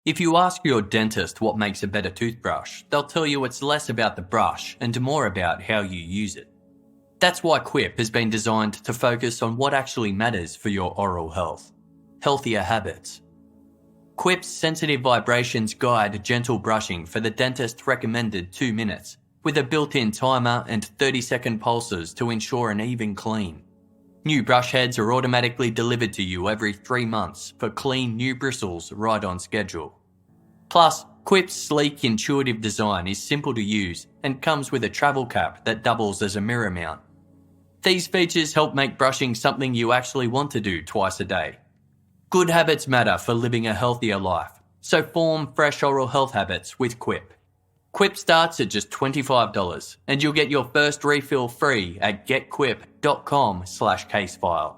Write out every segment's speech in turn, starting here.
If you ask your dentist what makes a better toothbrush, they'll tell you it's less about the brush and more about how you use it. That's why Quip has been designed to focus on what actually matters for your oral health: healthier habits. Quip's sensitive vibrations guide gentle brushing for the dentist's recommended 2 minutes, with a built-in timer and 30-second pulses to ensure an even clean. New brush heads are automatically delivered to you every 3 months for clean new bristles right on schedule. Plus, Quip's sleek, intuitive design is simple to use and comes with a travel cap that doubles as a mirror mount. These features help make brushing something you actually want to do twice a day. Good habits matter for living a healthier life, so form fresh oral health habits with Quip. Quip starts at just $25 and you'll get your first refill free at getquip.com/casefile.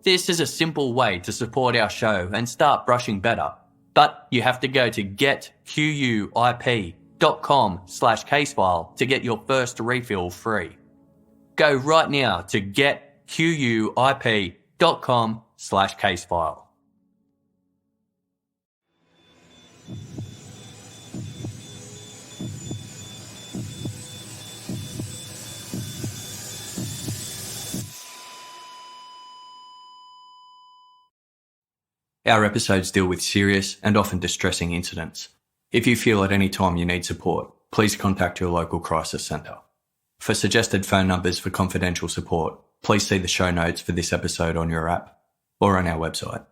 This is a simple way to support our show and start brushing better, but you have to go to getquip.com/casefile to get your first refill free. Go right now to getquip.com/casefile. Our episodes deal with serious and often distressing incidents. If you feel at any time you need support, please contact your local crisis centre. For suggested phone numbers for confidential support, please see the show notes for this episode on your app or on our website.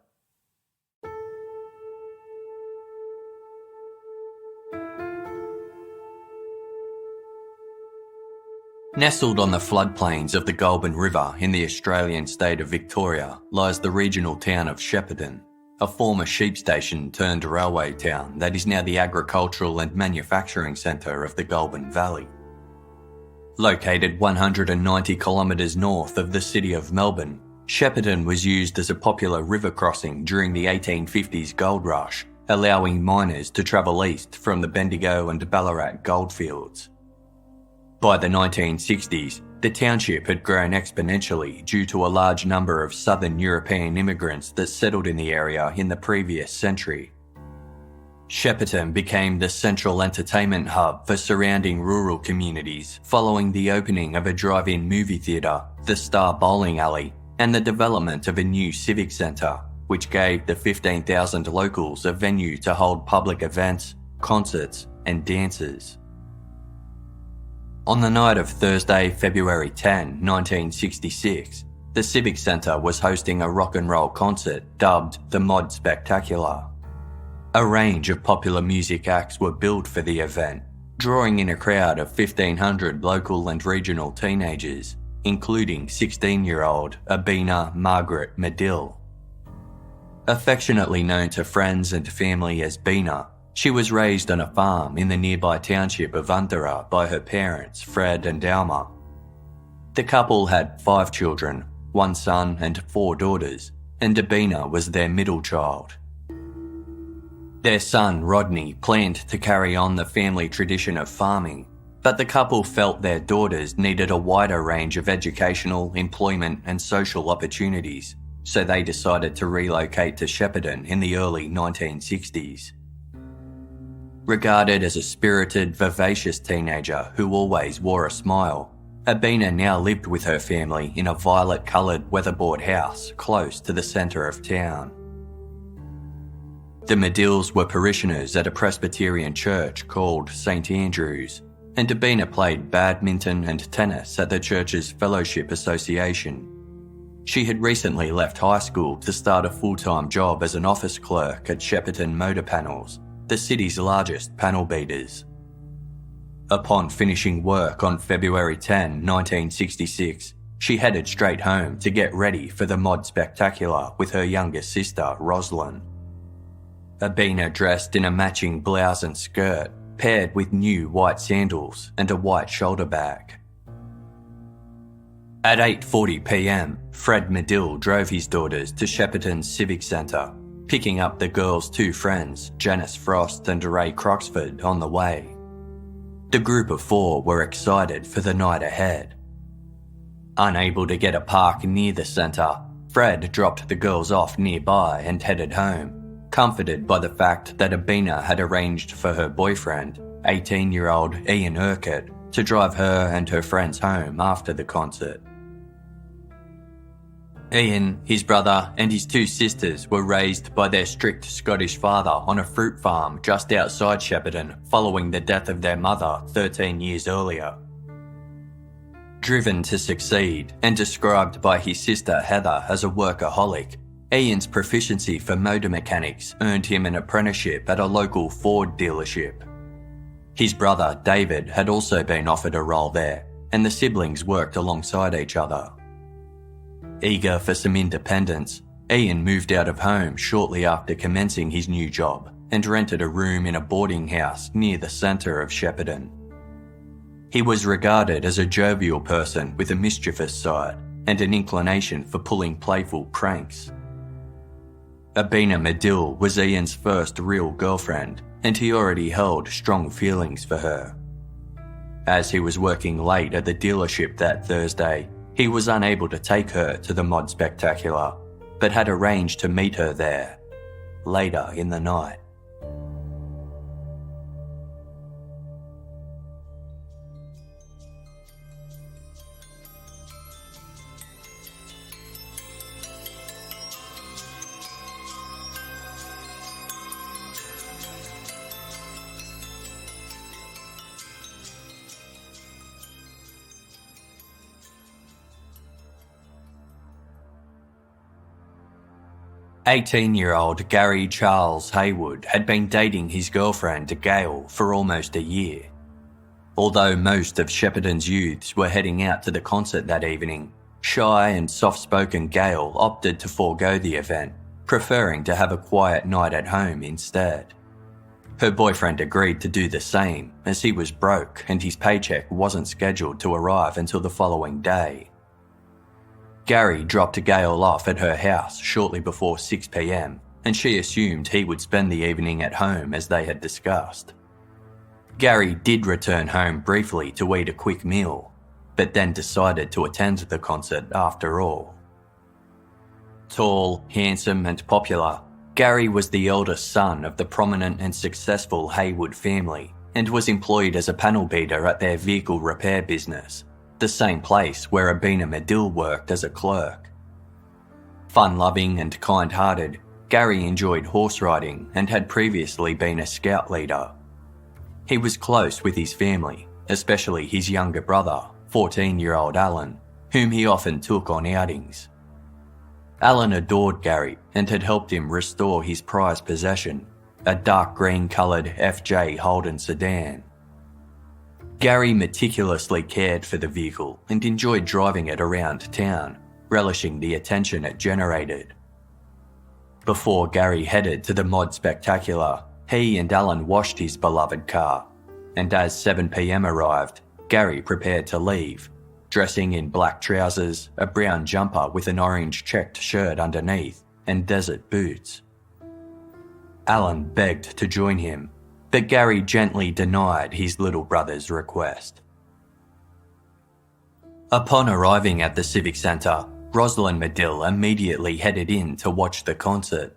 Nestled on the floodplains of the Goulburn River in the Australian state of Victoria lies the regional town of Shepparton, a former sheep station turned railway town that is now the agricultural and manufacturing centre of the Goulburn Valley. Located 190 kilometres north of the city of Melbourne, Shepparton was used as a popular river crossing during the 1850s gold rush, allowing miners to travel east from the Bendigo and Ballarat goldfields. By the 1960s, the township had grown exponentially due to a large number of southern European immigrants that settled in the area in the previous century. Shepparton became the central entertainment hub for surrounding rural communities following the opening of a drive-in movie theatre, the Star Bowling Alley, and the development of a new civic centre, which gave the 15,000 locals a venue to hold public events, concerts, and dances. On the night of Thursday, February 10, 1966, the Civic Centre was hosting a rock and roll concert dubbed the Mod Spectacular. A range of popular music acts were billed for the event, drawing in a crowd of 1,500 local and regional teenagers, including 16-year-old Abina Madill. Affectionately known to friends and family as Bina, she was raised on a farm in the nearby township of Untitled by her parents, Fred and Alma. The couple had 5 children, 1 son and 4 daughters, and Abina was their middle child. Their son, Rodney, planned to carry on the family tradition of farming, but the couple felt their daughters needed a wider range of educational, employment and social opportunities, so they decided to relocate to Shepparton in the early 1960s. Regarded as a spirited, vivacious teenager who always wore a smile, Abina now lived with her family in a violet-coloured weatherboard house close to the centre of town. The Madills were parishioners at a Presbyterian church called St Andrew's, and Abina played badminton and tennis at the church's Fellowship Association. She had recently left high school to start a full-time job as an office clerk at Shepparton Motor Panels, the city's largest panel beaters. Upon finishing work on February 10, 1966, she headed straight home to get ready for the Mod Spectacular with her younger sister, Joslyn. Abina dressed in a matching blouse and skirt, paired with new white sandals and a white shoulder bag. At 8:40 p.m, Fred Madill drove his daughters to Shepparton's Civic Centre, picking up the girls' 2 friends, Janice Frost and Ray Croxford, on the way. The group of 4 were excited for the night ahead. Unable to get a park near the centre, Fred dropped the girls off nearby and headed home, comforted by the fact that Abina had arranged for her boyfriend, 18-year-old Ian Urquhart, to drive her and her friends home after the concert. Ian, his brother, and his two sisters were raised by their strict Scottish father on a fruit farm just outside Shepparton following the death of their mother 13 years earlier. Driven to succeed and described by his sister Heather as a workaholic, Ian's proficiency for motor mechanics earned him an apprenticeship at a local Ford dealership. His brother David had also been offered a role there, and the siblings worked alongside each other. Eager for some independence, Ian moved out of home shortly after commencing his new job and rented a room in a boarding house near the centre of Shepparton. He was regarded as a jovial person with a mischievous side and an inclination for pulling playful pranks. Abina Madill was Ian's first real girlfriend, and he already held strong feelings for her. As he was working late at the dealership that Thursday, he was unable to take her to the Mod Spectacular, but had arranged to meet her there later in the night. "18-year-old Gary Charles Hayward had been dating his girlfriend Gail for almost a year. Although most of Shepparton's youths were heading out to the concert that evening, shy and soft-spoken Gail opted to forego the event, preferring to have a quiet night at home instead. Her boyfriend agreed to do the same, as he was broke and his paycheck wasn't scheduled to arrive until the following day. Gary dropped Gail off at her house shortly before 6 p.m, and she assumed he would spend the evening at home as they had discussed. Gary did return home briefly to eat a quick meal, but then decided to attend the concert after all. Tall, handsome and popular, Gary was the eldest son of the prominent and successful Hayward family and was employed as a panel beater at their vehicle repair business, the same place where Abina Madill worked as a clerk. Fun-loving and kind-hearted, Gary enjoyed horse riding and had previously been a scout leader. He was close with his family, especially his younger brother, 14-year-old Alan, whom he often took on outings. Alan adored Gary and had helped him restore his prized possession, a dark green-coloured FJ Holden sedan. Gary meticulously cared for the vehicle and enjoyed driving it around town, relishing the attention it generated. Before Gary headed to the Mod Spectacular, he and Alan washed his beloved car, and as 7 p.m. arrived, Gary prepared to leave, dressing in black trousers, a brown jumper with an orange checked shirt underneath, and desert boots. Alan begged to join him, but Gary gently denied his little brother's request. Upon arriving at the Civic Centre, Joslyn Madill immediately headed in to watch the concert.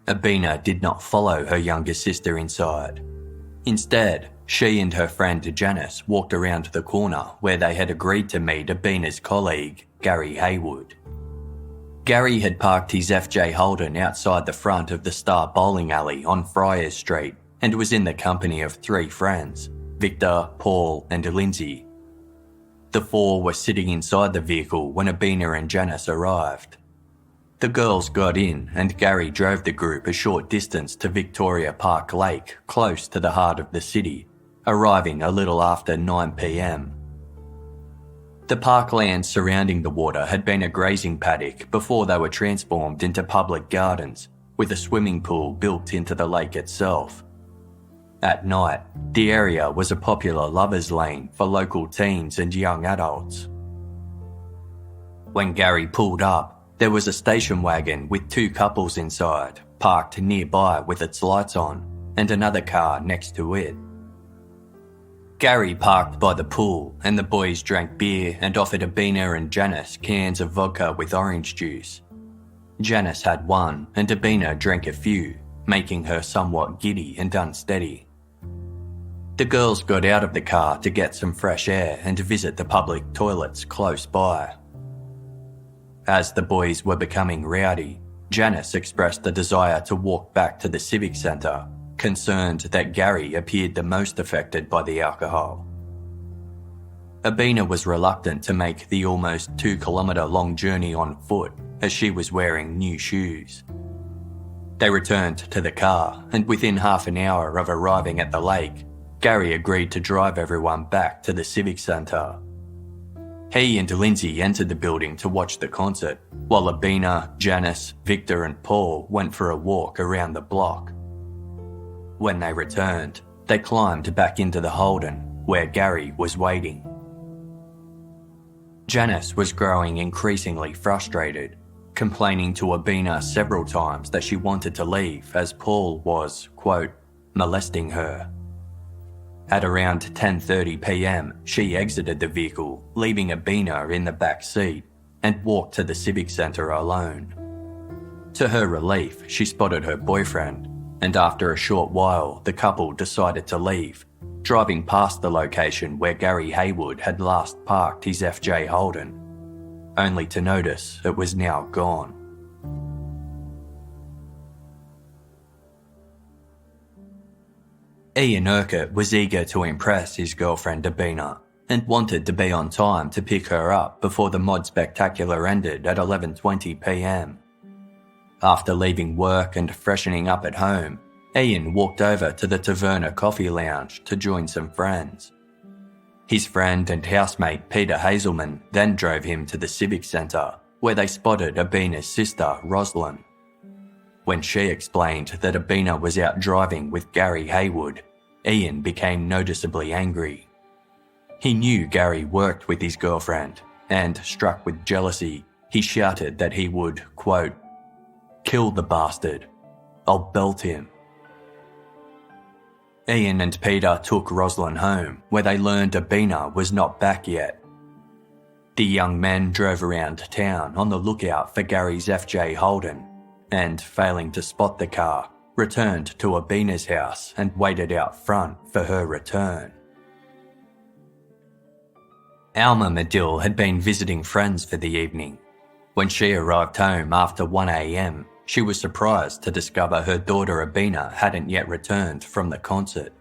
Abina did not follow her younger sister inside. Instead, she and her friend Janice walked around the corner where they had agreed to meet Abina's colleague, Gary Hayward. Gary had parked his FJ Holden outside the front of the Star Bowling Alley on Friars Street and was in the company of 3 friends, Victor, Paul and Lindsay. The 4 were sitting inside the vehicle when Abina and Janice arrived. The girls got in and Gary drove the group a short distance to Victoria Park Lake, close to the heart of the city, arriving a little after 9 p.m. The parkland surrounding the water had been a grazing paddock before they were transformed into public gardens, with a swimming pool built into the lake itself. At night, the area was a popular lovers' lane for local teens and young adults. When Gary pulled up, there was a station wagon with 2 couples inside, parked nearby with its lights on, and another car next to it. Gary parked by the pool and the boys drank beer and offered Abina and Janice cans of vodka with orange juice. Janice had one and Abina drank a few, making her somewhat giddy and unsteady. The girls got out of the car to get some fresh air and visit the public toilets close by. As the boys were becoming rowdy, Janice expressed a desire to walk back to the Civic Centre, concerned that Gary appeared the most affected by the alcohol. Abina was reluctant to make the almost 2-kilometre long journey on foot as she was wearing new shoes. They returned to the car, and within half an hour of arriving at the lake, Gary agreed to drive everyone back to the Civic Centre. He and Lindsay entered the building to watch the concert, while Abina, Janice, Victor and Paul went for a walk around the block. When they returned, they climbed back into the Holden, where Gary was waiting. Janice was growing increasingly frustrated, complaining to Abina several times that she wanted to leave as Paul was, quote, molesting her. At around 10:30 p.m, she exited the vehicle, leaving Abina in the back seat, and walked to the Civic Centre alone. To her relief, she spotted her boyfriend, and after a short while, the couple decided to leave, driving past the location where Gary Hayward had last parked his FJ Holden, only to notice it was now gone. Ian Urquhart was eager to impress his girlfriend Abina and wanted to be on time to pick her up before the mod spectacular ended at 11:20 p.m. After leaving work and freshening up at home, Ian walked over to the Taverna Coffee Lounge to join some friends. His friend and housemate Peter Hazelman then drove him to the Civic Centre, where they spotted Abina's sister Joslyn. When she explained that Abina was out driving with Gary Hayward, Ian became noticeably angry. He knew Gary worked with his girlfriend, and, struck with jealousy, he shouted that he would, quote, kill the bastard. I'll belt him. Ian and Peter took Joslyn home, where they learned Abina was not back yet. The young men drove around town on the lookout for Gary's FJ Holden, and, failing to spot the car, returned to Abina's house and waited out front for her return. Abina Madill had been visiting friends for the evening. When she arrived home after 1 a.m, she was surprised to discover her daughter Abina hadn't yet returned from the concert.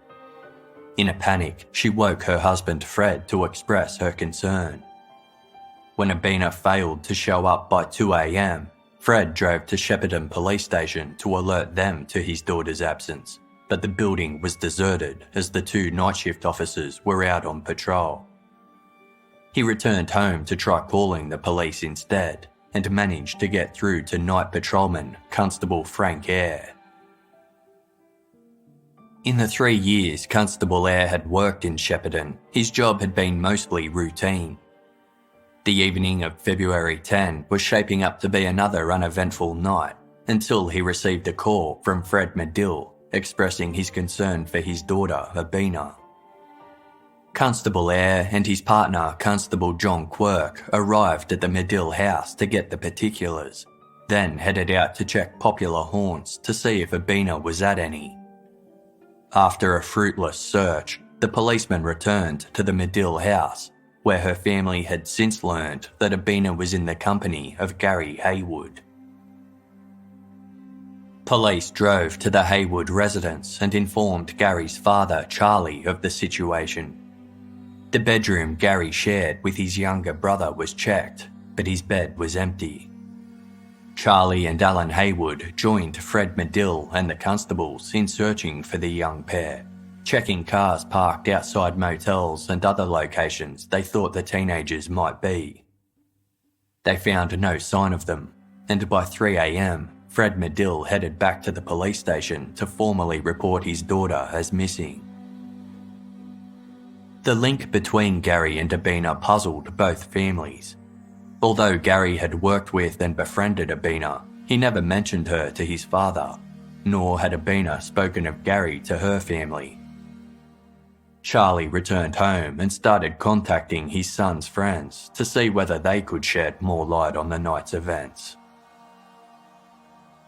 In a panic, she woke her husband Fred to express her concern. When Abina failed to show up by 2 a.m, Fred drove to Shepparton Police Station to alert them to his daughter's absence, but the building was deserted as the 2 night shift officers were out on patrol. He returned home to try calling the police instead, and managed to get through to night patrolman Constable Frank Eyre. In the 3 years Constable Eyre had worked in Shepparton, his job had been mostly routine. The evening of February 10 was shaping up to be another uneventful night until he received a call from Fred Madill expressing his concern for his daughter Abina. Constable Eyre and his partner Constable John Quirk arrived at the Madill house to get the particulars, then headed out to check popular haunts to see if Abina was at any. After a fruitless search, the policeman returned to the Madill house, where her family had since learned that Abina was in the company of Gary Hayward. Police drove to the Hayward residence and informed Gary's father, Charlie, of the situation. The bedroom Gary shared with his younger brother was checked, but his bed was empty. Charlie and Alan Hayward joined Fred Madill and the constables in searching for the young pair, checking cars parked outside motels and other locations they thought the teenagers might be. They found no sign of them, and by 3 a.m, Fred Madill headed back to the police station to formally report his daughter as missing. The link between Gary and Abina puzzled both families. Although Gary had worked with and befriended Abina, he never mentioned her to his father, nor had Abina spoken of Gary to her family. Charlie returned home and started contacting his son's friends to see whether they could shed more light on the night's events.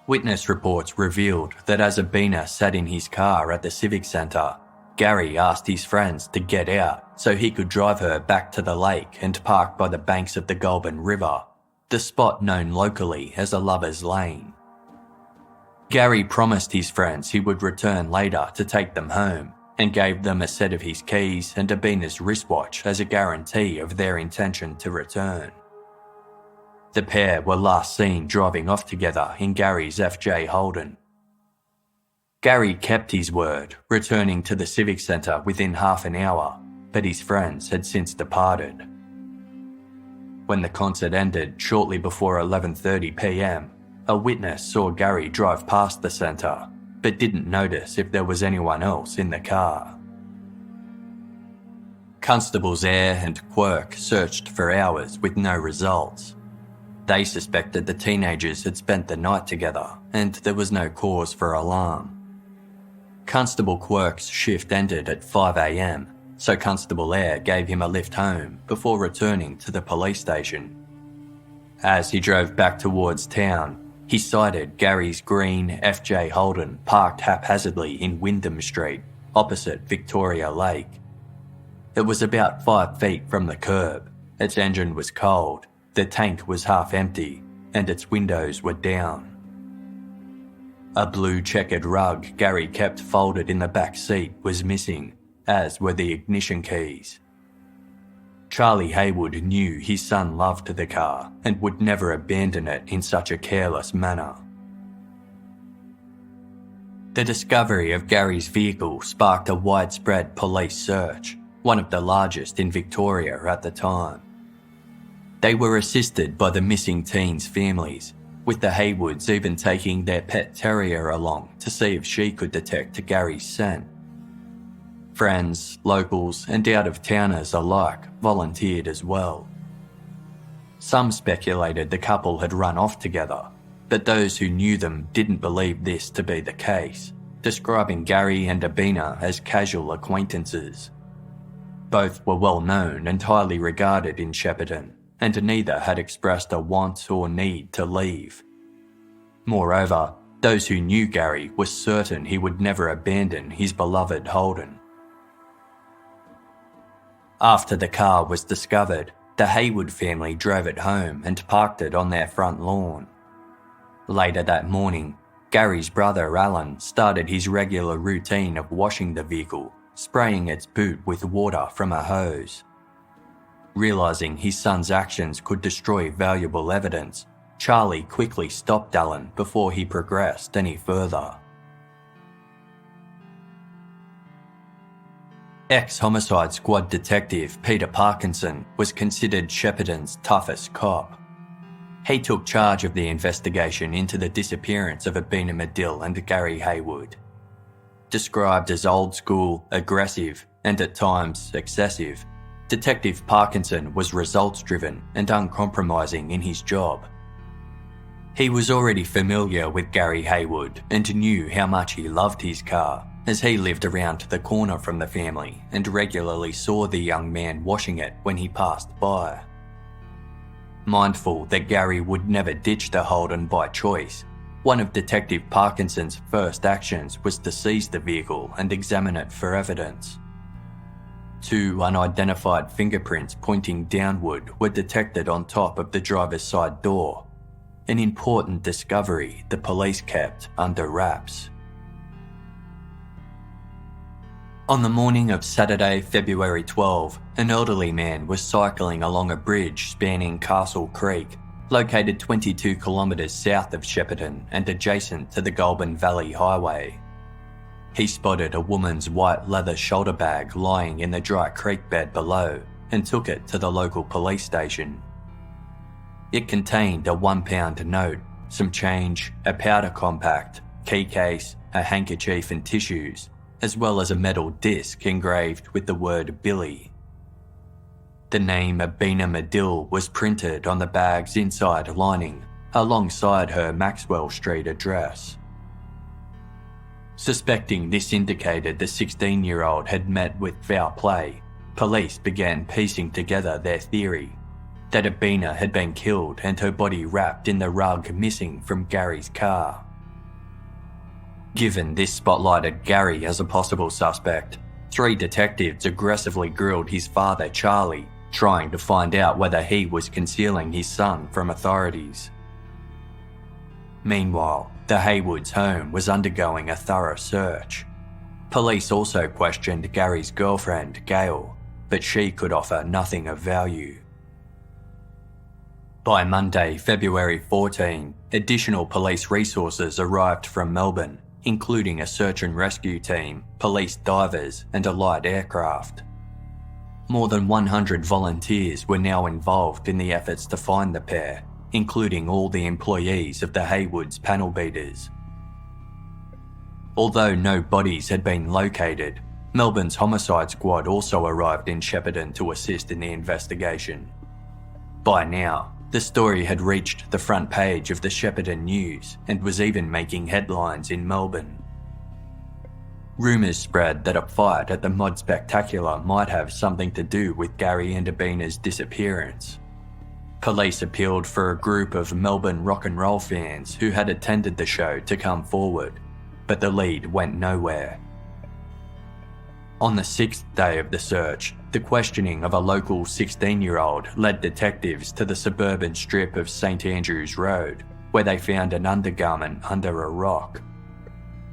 Witness reports revealed that as Abina sat in his car at the Civic Centre, Gary asked his friends to get out so he could drive her back to the lake and park by the banks of the Goulburn River, the spot known locally as a lover's lane. Gary promised his friends he would return later to take them home and gave them a set of his keys and Abina's wristwatch as a guarantee of their intention to return. The pair were last seen driving off together in Gary's FJ Holden. Gary kept his word, returning to the Civic Centre within half an hour, but his friends had since departed. When the concert ended shortly before 11:30 p.m, a witness saw Gary drive past the centre, but didn't notice if there was anyone else in the car. Constables Eyre and Quirk searched for hours with no results. They suspected the teenagers had spent the night together and there was no cause for alarm. Constable Quirk's shift ended at 5 a.m, so Constable Eyre gave him a lift home before returning to the police station. As he drove back towards town, he sighted Gary's green FJ Holden parked haphazardly in Wyndham Street, opposite Victoria Lake. It was about 5 feet from the curb, its engine was cold, the tank was half empty, and its windows were down. A blue checkered rug Gary kept folded in the back seat was missing, as were the ignition keys. Charlie Hayward knew his son loved the car and would never abandon it in such a careless manner. The discovery of Gary's vehicle sparked a widespread police search, one of the largest in Victoria at the time. They were assisted by the missing teens' families, with the Haywards even taking their pet terrier along to see if she could detect Gary's scent. Friends, locals and out-of-towners alike volunteered as well. Some speculated the couple had run off together, but those who knew them didn't believe this to be the case, describing Gary and Abina as casual acquaintances. Both were well known and highly regarded in Shepparton, and neither had expressed a want or need to leave. Moreover, those who knew Gary were certain he would never abandon his beloved Holden. After the car was discovered, the Hayward family drove it home and parked it on their front lawn. Later that morning, Gary's brother Alan started his regular routine of washing the vehicle, spraying its boot with water from a hose. Realising his son's actions could destroy valuable evidence, Charlie quickly stopped Alan before he progressed any further. Ex-homicide squad detective Peter Parkinson was considered Shepparton's toughest cop. He took charge of the investigation into the disappearance of Abina Madill and Gary Hayward. Described as old school, aggressive, and at times excessive, Detective Parkinson was results-driven and uncompromising in his job. He was already familiar with Gary Hayward and knew how much he loved his car, as he lived around the corner from the family and regularly saw the young man washing it when he passed by. Mindful that Gary would never ditch the Holden by choice, one of Detective Parkinson's first actions was to seize the vehicle and examine it for evidence. 2 unidentified fingerprints pointing downward were detected on top of the driver's side door, an important discovery the police kept under wraps. On the morning of Saturday, February 12, an elderly man was cycling along a bridge spanning Castle Creek, located 22 kilometres south of Shepparton and adjacent to the Goulburn Valley Highway. He spotted a woman's white leather shoulder bag lying in the dry creek bed below and took it to the local police station. It contained a £1 note, some change, a powder compact, key case, a handkerchief and tissues, as well as a metal disc engraved with the word Billy. The name Abina Madill was printed on the bag's inside lining, alongside her Maxwell Street address. Suspecting this indicated the 16-year-old had met with foul play, police began piecing together their theory that Abina had been killed and her body wrapped in the rug missing from Gary's car. Given this spotlighted Gary as a possible suspect, 3 detectives aggressively grilled his father Charlie, trying to find out whether he was concealing his son from authorities. Meanwhile, the Hayward's home was undergoing a thorough search. Police also questioned Gary's girlfriend, Gail, but she could offer nothing of value. By Monday, February 14, additional police resources arrived from Melbourne, including a search and rescue team, police divers, and a light aircraft. More than 100 volunteers were now involved in the efforts to find the pair, including all the employees of the Hayward's panel beaters. Although no bodies had been located, Melbourne's homicide squad also arrived in Shepparton to assist in the investigation. By now, the story had reached the front page of the Shepparton News and was even making headlines in Melbourne. Rumours spread that a fight at the Mod Spectacular might have something to do with Gary and Abina's disappearance. Police appealed for a group of Melbourne rock and roll fans who had attended the show to come forward, but the lead went nowhere. On the 6th day of the search, the questioning of a local 16-year-old led detectives to the suburban strip of St Andrews Road, where they found an undergarment under a rock.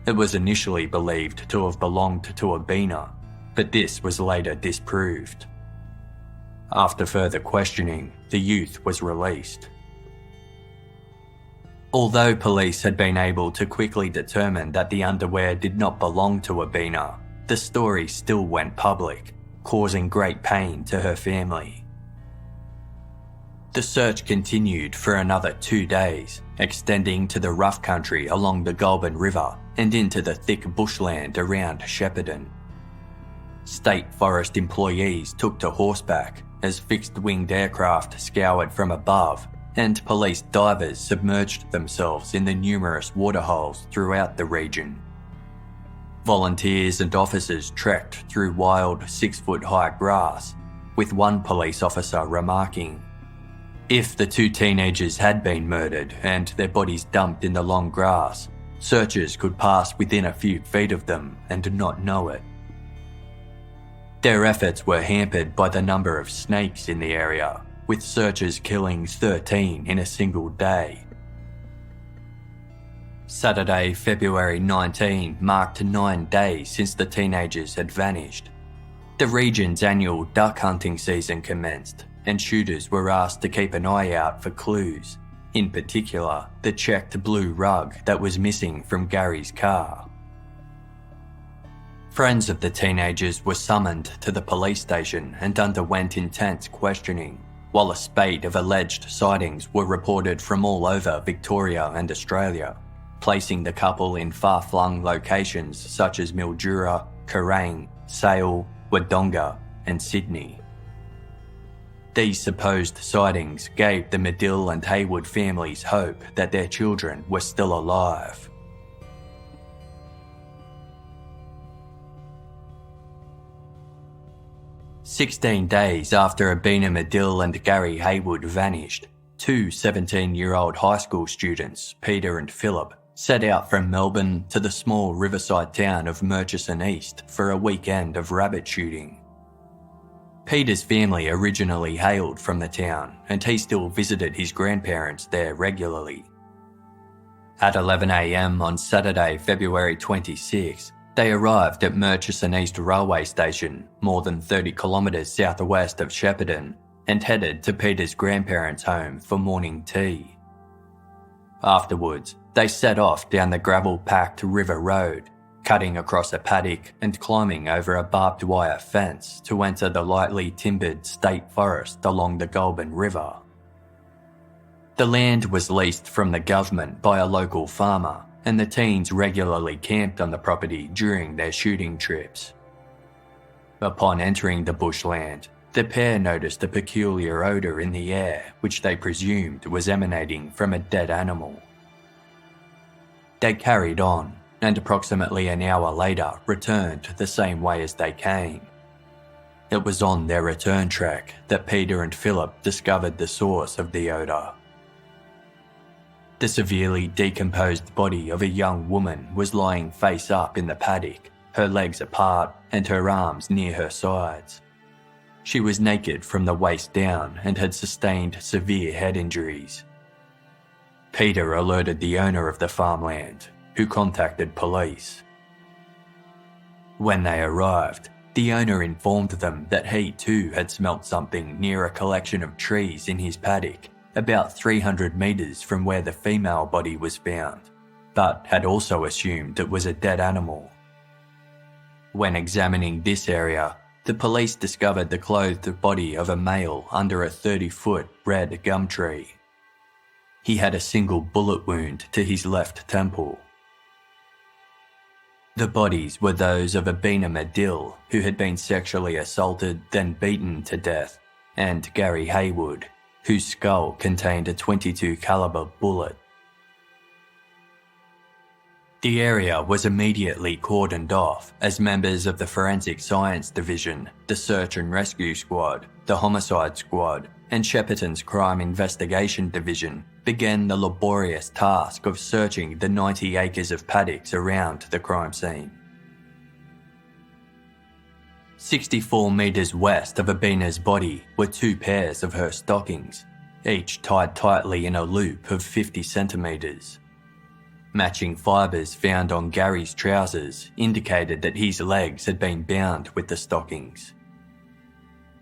It was initially believed to have belonged to Abina, but this was later disproved. After further questioning, the youth was released. Although police had been able to quickly determine that the underwear did not belong to Abina, the story still went public, causing great pain to her family. The search continued for another 2 days, extending to the rough country along the Goulburn River and into the thick bushland around Shepparton. State Forest employees took to horseback as fixed-winged aircraft scoured from above, and police divers submerged themselves in the numerous waterholes throughout the region. Volunteers and officers trekked through wild 6-foot-high grass, with one police officer remarking, "If the 2 teenagers had been murdered and their bodies dumped in the long grass, searchers could pass within a few feet of them and not know it." Their efforts were hampered by the number of snakes in the area, with searchers killing 13 in a single day. Saturday, February 19 marked 9 days since the teenagers had vanished. The region's annual duck hunting season commenced, and shooters were asked to keep an eye out for clues, in particular the checked blue rug that was missing from Gary's car. Friends of the teenagers were summoned to the police station and underwent intense questioning, while a spate of alleged sightings were reported from all over Victoria and Australia, placing the couple in far-flung locations such as Mildura, Kerrang, Sale, Wodonga and Sydney. These supposed sightings gave the Madill and Hayward families hope that their children were still alive. "16 days after Abina Madill and Gary Hayward vanished, 2 17-year-old high school students, Peter and Philip, set out from Melbourne to the small riverside town of Murchison East for a weekend of rabbit shooting. Peter's family originally hailed from the town, and he still visited his grandparents there regularly. At 11 a.m. on Saturday, February 26, they arrived at Murchison East railway station, more than 30 kilometres southwest of Shepparton, and headed to Peter's grandparents' home for morning tea. Afterwards, they set off down the gravel-packed River Road, cutting across a paddock and climbing over a barbed wire fence to enter the lightly timbered state forest along the Goulburn River. The land was leased from the government by a local farmer, and the teens regularly camped on the property during their shooting trips. Upon entering the bushland, the pair noticed a peculiar odour in the air which they presumed was emanating from a dead animal. They carried on, and approximately an hour later returned the same way as they came. It was on their return trek that Peter and Philip discovered the source of the odour. The severely decomposed body of a young woman was lying face up in the paddock, her legs apart and her arms near her sides. She was naked from the waist down and had sustained severe head injuries. Peter alerted the owner of the farmland, who contacted police. When they arrived, the owner informed them that he too had smelt something near a collection of trees in his paddock, about 300 metres from where the female body was found, but had also assumed it was a dead animal. When examining this area, the police discovered the clothed body of a male under a 30-foot red gum tree. He had a single bullet wound to his left temple. The bodies were those of Abina Madill, who had been sexually assaulted then beaten to death, and Gary Hayward, whose skull contained a .22 caliber bullet. The area was immediately cordoned off as members of the Forensic Science Division, the Search and Rescue Squad, the Homicide Squad, and Shepparton's Crime Investigation Division began the laborious task of searching the 90 acres of paddocks around the crime scene. 64 metres west of Abina's body were 2 pairs of her stockings, each tied tightly in a loop of 50 centimetres. Matching fibres found on Gary's trousers indicated that his legs had been bound with the stockings.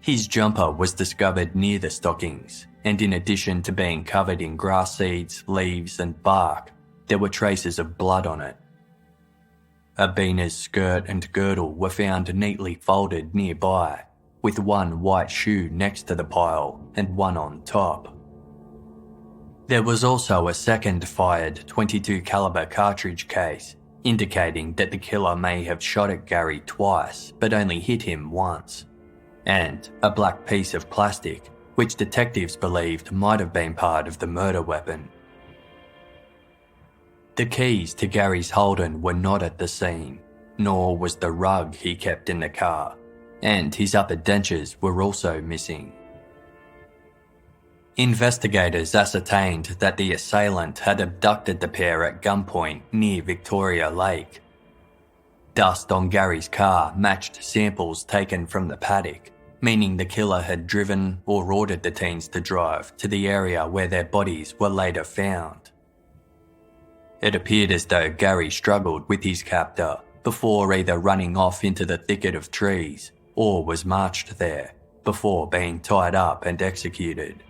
His jumper was discovered near the stockings, and in addition to being covered in grass seeds, leaves and bark, there were traces of blood on it. Abina's skirt and girdle were found neatly folded nearby, with one white shoe next to the pile and one on top. There was also a second fired .22 caliber cartridge case, indicating that the killer may have shot at Gary twice but only hit him once, and a black piece of plastic which detectives believed might have been part of the murder weapon. The keys to Gary's Holden were not at the scene, nor was the rug he kept in the car, and his upper dentures were also missing. Investigators ascertained that the assailant had abducted the pair at gunpoint near Victoria Lake. Dust on Gary's car matched samples taken from the paddock, meaning the killer had driven or ordered the teens to drive to the area where their bodies were later found. It appeared as though Gary struggled with his captor before either running off into the thicket of trees or was marched there before being tied up and executed.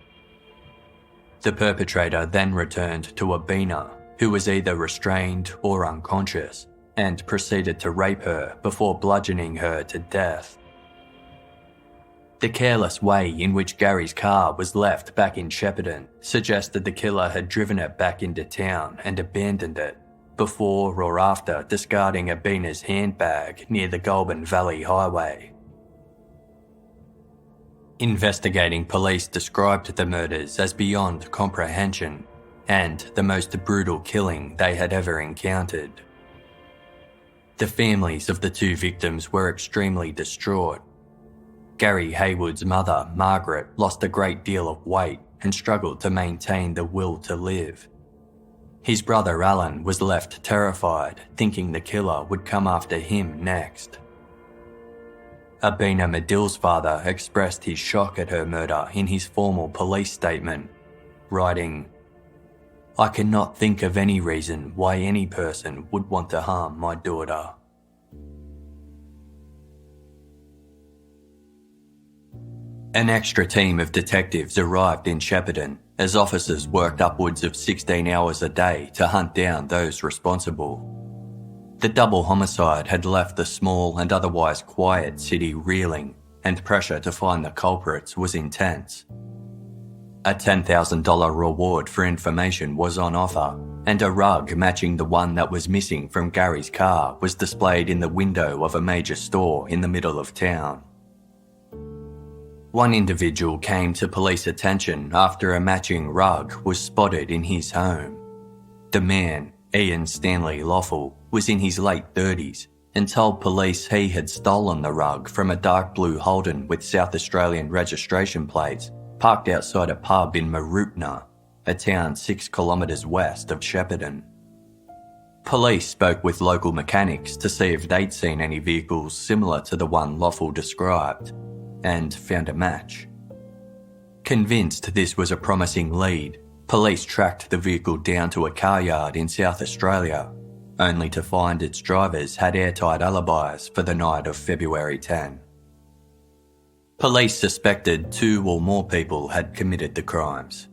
The perpetrator then returned to Abina, who was either restrained or unconscious, and proceeded to rape her before bludgeoning her to death. The careless way in which Gary's car was left back in Shepparton suggested the killer had driven it back into town and abandoned it, before or after discarding Abina's handbag near the Goulburn Valley Highway. Investigating police described the murders as beyond comprehension and the most brutal killing they had ever encountered. The families of the 2 victims were extremely distraught. Gary Hayward's mother, Margaret, lost a great deal of weight and struggled to maintain the will to live. His brother Alan was left terrified, thinking the killer would come after him next. Abina Madill's father expressed his shock at her murder in his formal police statement, writing, "I cannot think of any reason why any person would want to harm my daughter." An extra team of detectives arrived in Shepparton as officers worked upwards of 16 hours a day to hunt down those responsible. The double homicide had left the small and otherwise quiet city reeling, and pressure to find the culprits was intense. A $10,000 reward for information was on offer, and a rug matching the one that was missing from Gary's car was displayed in the window of a major store in the middle of town. One individual came to police attention after a matching rug was spotted in his home. The man, Ian Stanley Loffel, was in his late 30s and told police he had stolen the rug from a dark blue Holden with South Australian registration plates parked outside a pub in Mooroopna, a town 6 kilometres west of Shepparton. Police spoke with local mechanics to see if they'd seen any vehicles similar to the one Loffel described, and found a match. Convinced this was a promising lead, police tracked the vehicle down to a car yard in South Australia, only to find its drivers had airtight alibis for the night of February 10. Police suspected 2 or more people had committed the crimes.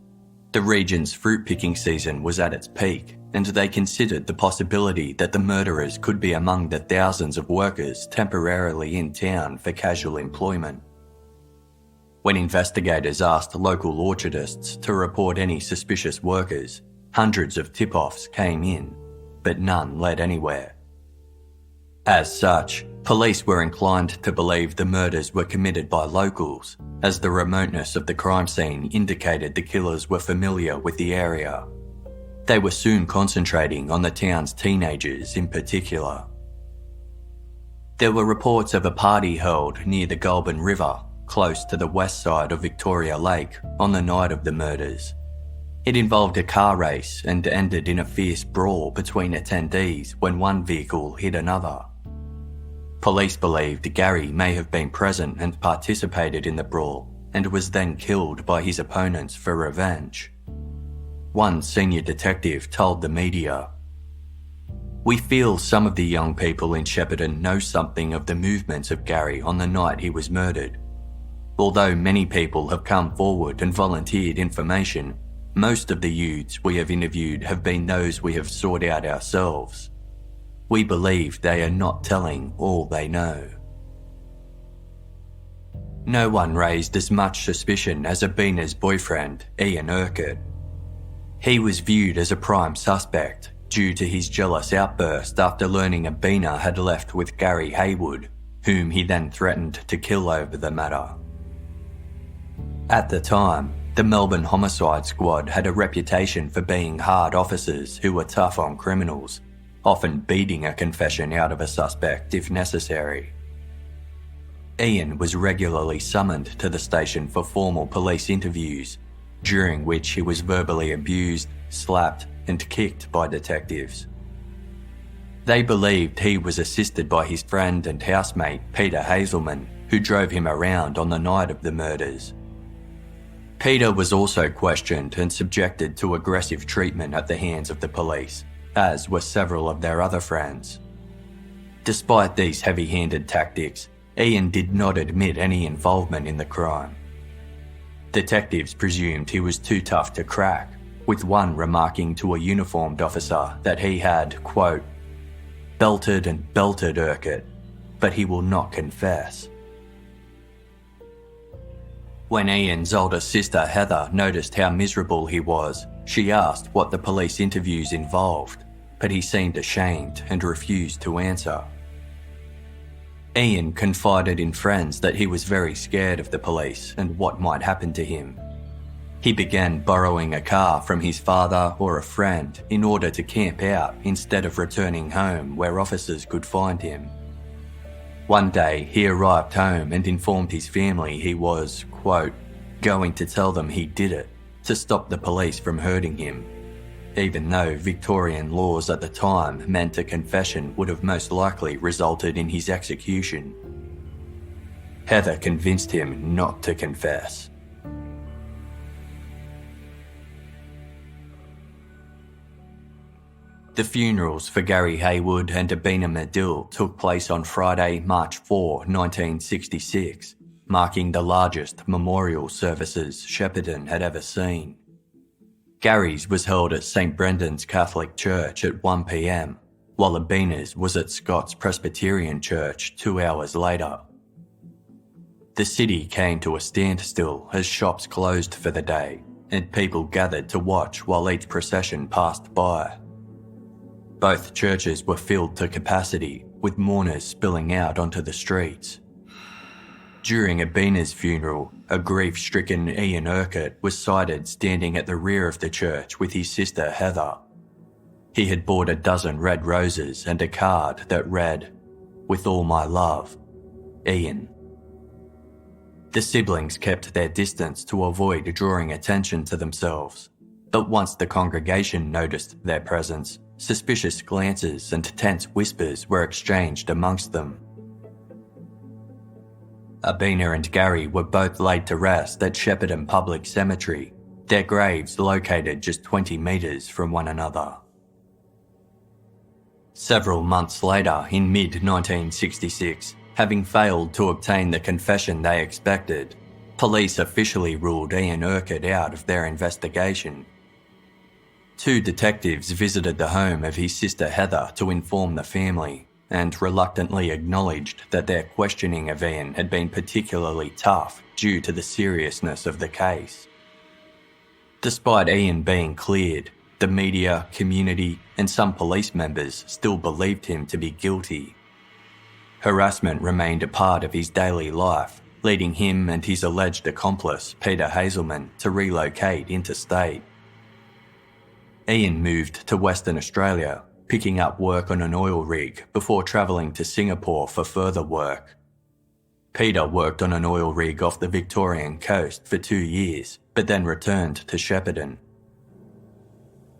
The region's fruit-picking season was at its peak, and they considered the possibility that the murderers could be among the thousands of workers temporarily in town for casual employment. When investigators asked local orchardists to report any suspicious workers, hundreds of tip-offs came in, but none led anywhere. As such, police were inclined to believe the murders were committed by locals, as the remoteness of the crime scene indicated the killers were familiar with the area. They were soon concentrating on the town's teenagers in particular. There were reports of a party held near the Goulburn River, close to the west side of Victoria Lake, on the night of the murders. It involved a car race and ended in a fierce brawl between attendees when one vehicle hit another. Police believed Gary may have been present and participated in the brawl and was then killed by his opponents for revenge. One senior detective told the media, "We feel some of the young people in Shepparton know something of the movements of Gary on the night he was murdered. Although many people have come forward and volunteered information, most of the youths we have interviewed have been those we have sought out ourselves. We believe they are not telling all they know." No one raised as much suspicion as Abina's boyfriend, Ian Urquhart. He was viewed as a prime suspect due to his jealous outburst after learning Abina had left with Gary Hayward, whom he then threatened to kill over the matter. At the time, the Melbourne Homicide Squad had a reputation for being hard officers who were tough on criminals, often beating a confession out of a suspect if necessary. Ian was regularly summoned to the station for formal police interviews, during which he was verbally abused, slapped, and kicked by detectives. They believed he was assisted by his friend and housemate Peter Hazelman, who drove him around on the night of the murders. Peter was also questioned and subjected to aggressive treatment at the hands of the police, as were several of their other friends. Despite these heavy-handed tactics, Ian did not admit any involvement in the crime. Detectives presumed he was too tough to crack, with one remarking to a uniformed officer that he had, quote, "belted and belted Urquhart, but he will not confess." When Ian's older sister Heather noticed how miserable he was, she asked what the police interviews involved, but he seemed ashamed and refused to answer. Ian confided in friends that he was very scared of the police and what might happen to him. He began borrowing a car from his father or a friend in order to camp out instead of returning home where officers could find him. One day, he arrived home and informed his family he was, quote, "going to tell them he did it, to stop the police from hurting him," even though Victorian laws at the time meant a confession would have most likely resulted in his execution. Heather convinced him not to confess. The funerals for Gary Hayward and Abina Madill took place on Friday, March 4, 1966, marking the largest memorial services Shepparton had ever seen. Gary's was held at St Brendan's Catholic Church at 1 p.m, while Abina's was at Scott's Presbyterian Church 2 hours later. The city came to a standstill as shops closed for the day, and people gathered to watch while each procession passed by. Both churches were filled to capacity, with mourners spilling out onto the streets. During Abina's funeral, a grief-stricken Ian Urquhart was sighted standing at the rear of the church with his sister Heather. He had bought a dozen red roses and a card that read, "With all my love, Ian." The siblings kept their distance to avoid drawing attention to themselves, but once the congregation noticed their presence, suspicious glances and tense whispers were exchanged amongst them. Abina and Gary were both laid to rest at Shepparton Public Cemetery, their graves located just 20 metres from one another. Several months later, in mid-1966, having failed to obtain the confession they expected, police officially ruled Ian Urquhart out of their investigation. 2 detectives visited the home of his sister Heather to inform the family, and reluctantly acknowledged that their questioning of Ian had been particularly tough due to the seriousness of the case. Despite Ian being cleared, the media, community, and some police members still believed him to be guilty. Harassment remained a part of his daily life, leading him and his alleged accomplice, Peter Hazelman, to relocate interstate. Ian moved to Western Australia, picking up work on an oil rig before travelling to Singapore for further work. Peter worked on an oil rig off the Victorian coast for 2 years, but then returned to Shepparton.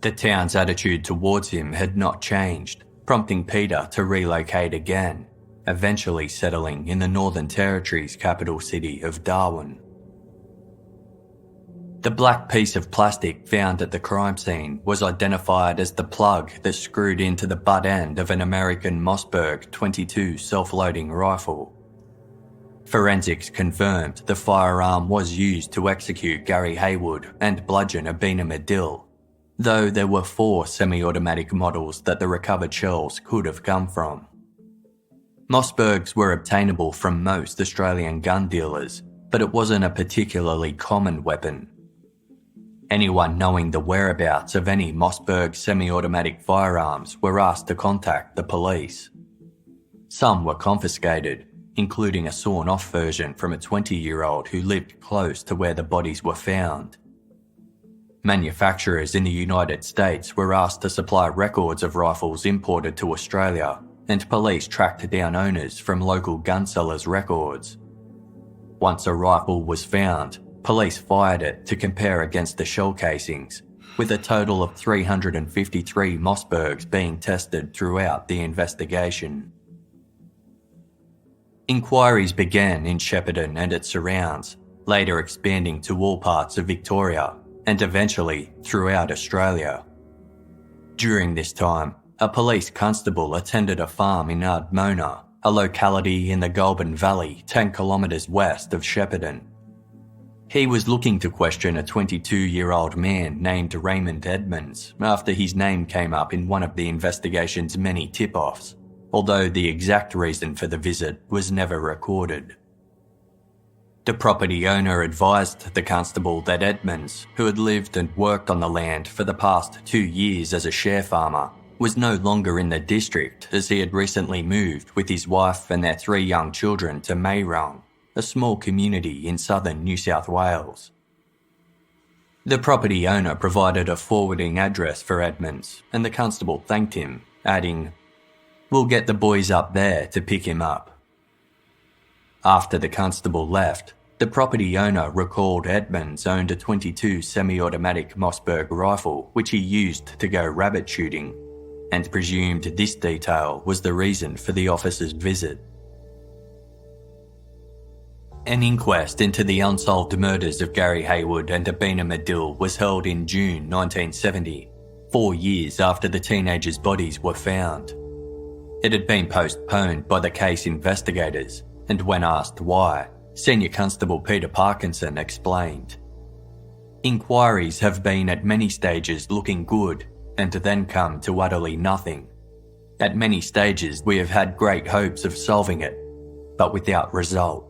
The town's attitude towards him had not changed, prompting Peter to relocate again, eventually settling in the Northern Territory's capital city of Darwin. The black piece of plastic found at the crime scene was identified as the plug that screwed into the butt end of an American Mossberg .22 self-loading rifle. Forensics confirmed the firearm was used to execute Gary Hayward and bludgeon Abina Madill, though there were 4 semi-automatic models that the recovered shells could have come from. Mossbergs were obtainable from most Australian gun dealers, but it wasn't a particularly common weapon. Anyone knowing the whereabouts of any Mossberg semi-automatic firearms were asked to contact the police. Some were confiscated, including a sawn-off version from a 20-year-old who lived close to where the bodies were found. Manufacturers in the United States were asked to supply records of rifles imported to Australia, and police tracked down owners from local gun sellers' records. Once a rifle was found, police fired it to compare against the shell casings, with a total of 353 Mossbergs being tested throughout the investigation. Inquiries began in Shepparton and its surrounds, later expanding to all parts of Victoria, and eventually throughout Australia. During this time, a police constable attended a farm in Ardmona, a locality in the Goulburn Valley 10 kilometres west of Shepparton. He was looking to question a 22-year-old man named Raymond Edmonds after his name came up in one of the investigation's many tip-offs, although the exact reason for the visit was never recorded. The property owner advised the constable that Edmonds, who had lived and worked on the land for the past 2 years as a share farmer, was no longer in the district as he had recently moved with his wife and their 3 young children to Mayrong, a small community in southern New South Wales. The property owner provided a forwarding address for Edmonds, and the constable thanked him, adding, "We'll get the boys up there to pick him up." After the constable left, the property owner recalled Edmonds owned a .22 semi-automatic Mossberg rifle which he used to go rabbit shooting, and presumed this detail was the reason for the officer's visit. An inquest into the unsolved murders of Gary Hayward and Abina Madill was held in June 1970, 4 years after the teenagers' bodies were found. It had been postponed by the case investigators, and when asked why, Senior Constable Peter Parkinson explained, "Inquiries have been at many stages looking good, and then come to utterly nothing. At many stages we have had great hopes of solving it, but without result."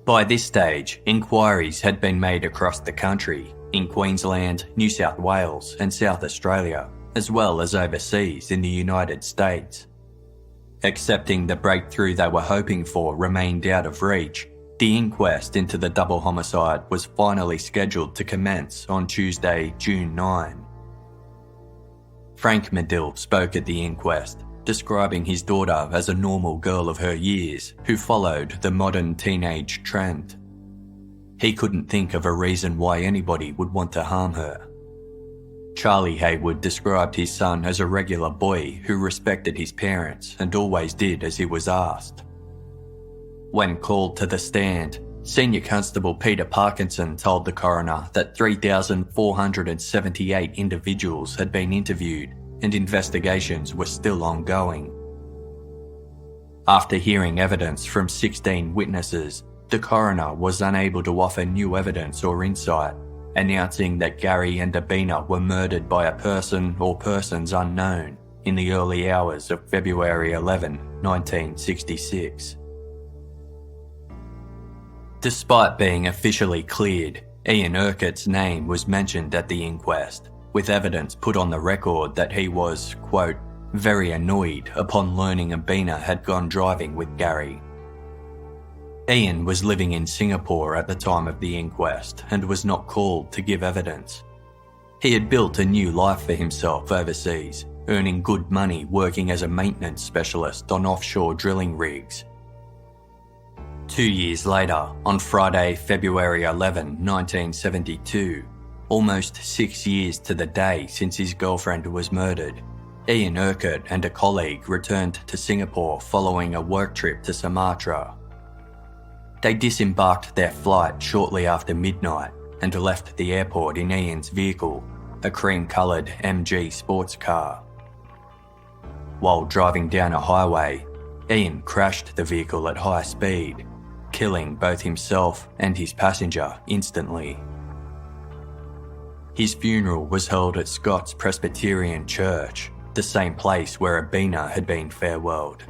By this stage, inquiries had been made across the country, in Queensland, New South Wales and South Australia, as well as overseas in the United States. Accepting the breakthrough they were hoping for remained out of reach, the inquest into the double homicide was finally scheduled to commence on Tuesday, June 9. Frank Madill spoke at the inquest, describing his daughter as a normal girl of her years who followed the modern teenage trend. He couldn't think of a reason why anybody would want to harm her. Charlie Hayward described his son as a regular boy who respected his parents and always did as he was asked. When called to the stand, Senior Constable Peter Parkinson told the coroner that 3,478 individuals had been interviewed and investigations were still ongoing. After hearing evidence from 16 witnesses, the coroner was unable to offer new evidence or insight, announcing that Gary and Abina were murdered by a person or persons unknown in the early hours of February 11, 1966. Despite being officially cleared, Ian Urquhart's name was mentioned at the inquest, with evidence put on the record that he was, quote, very annoyed upon learning Abina had gone driving with Gary. Ian was living in Singapore at the time of the inquest and was not called to give evidence. He had built a new life for himself overseas, earning good money working as a maintenance specialist on offshore drilling rigs. 2 years later, on Friday, February 11, 1972, almost 6 years to the day since his girlfriend was murdered, Ian Urquhart and a colleague returned to Singapore following a work trip to Sumatra. They disembarked their flight shortly after midnight and left the airport in Ian's vehicle, a cream-coloured MG sports car. While driving down a highway, Ian crashed the vehicle at high speed, killing both himself and his passenger instantly. His funeral was held at Scott's Presbyterian Church, the same place where Abina had been farewelled.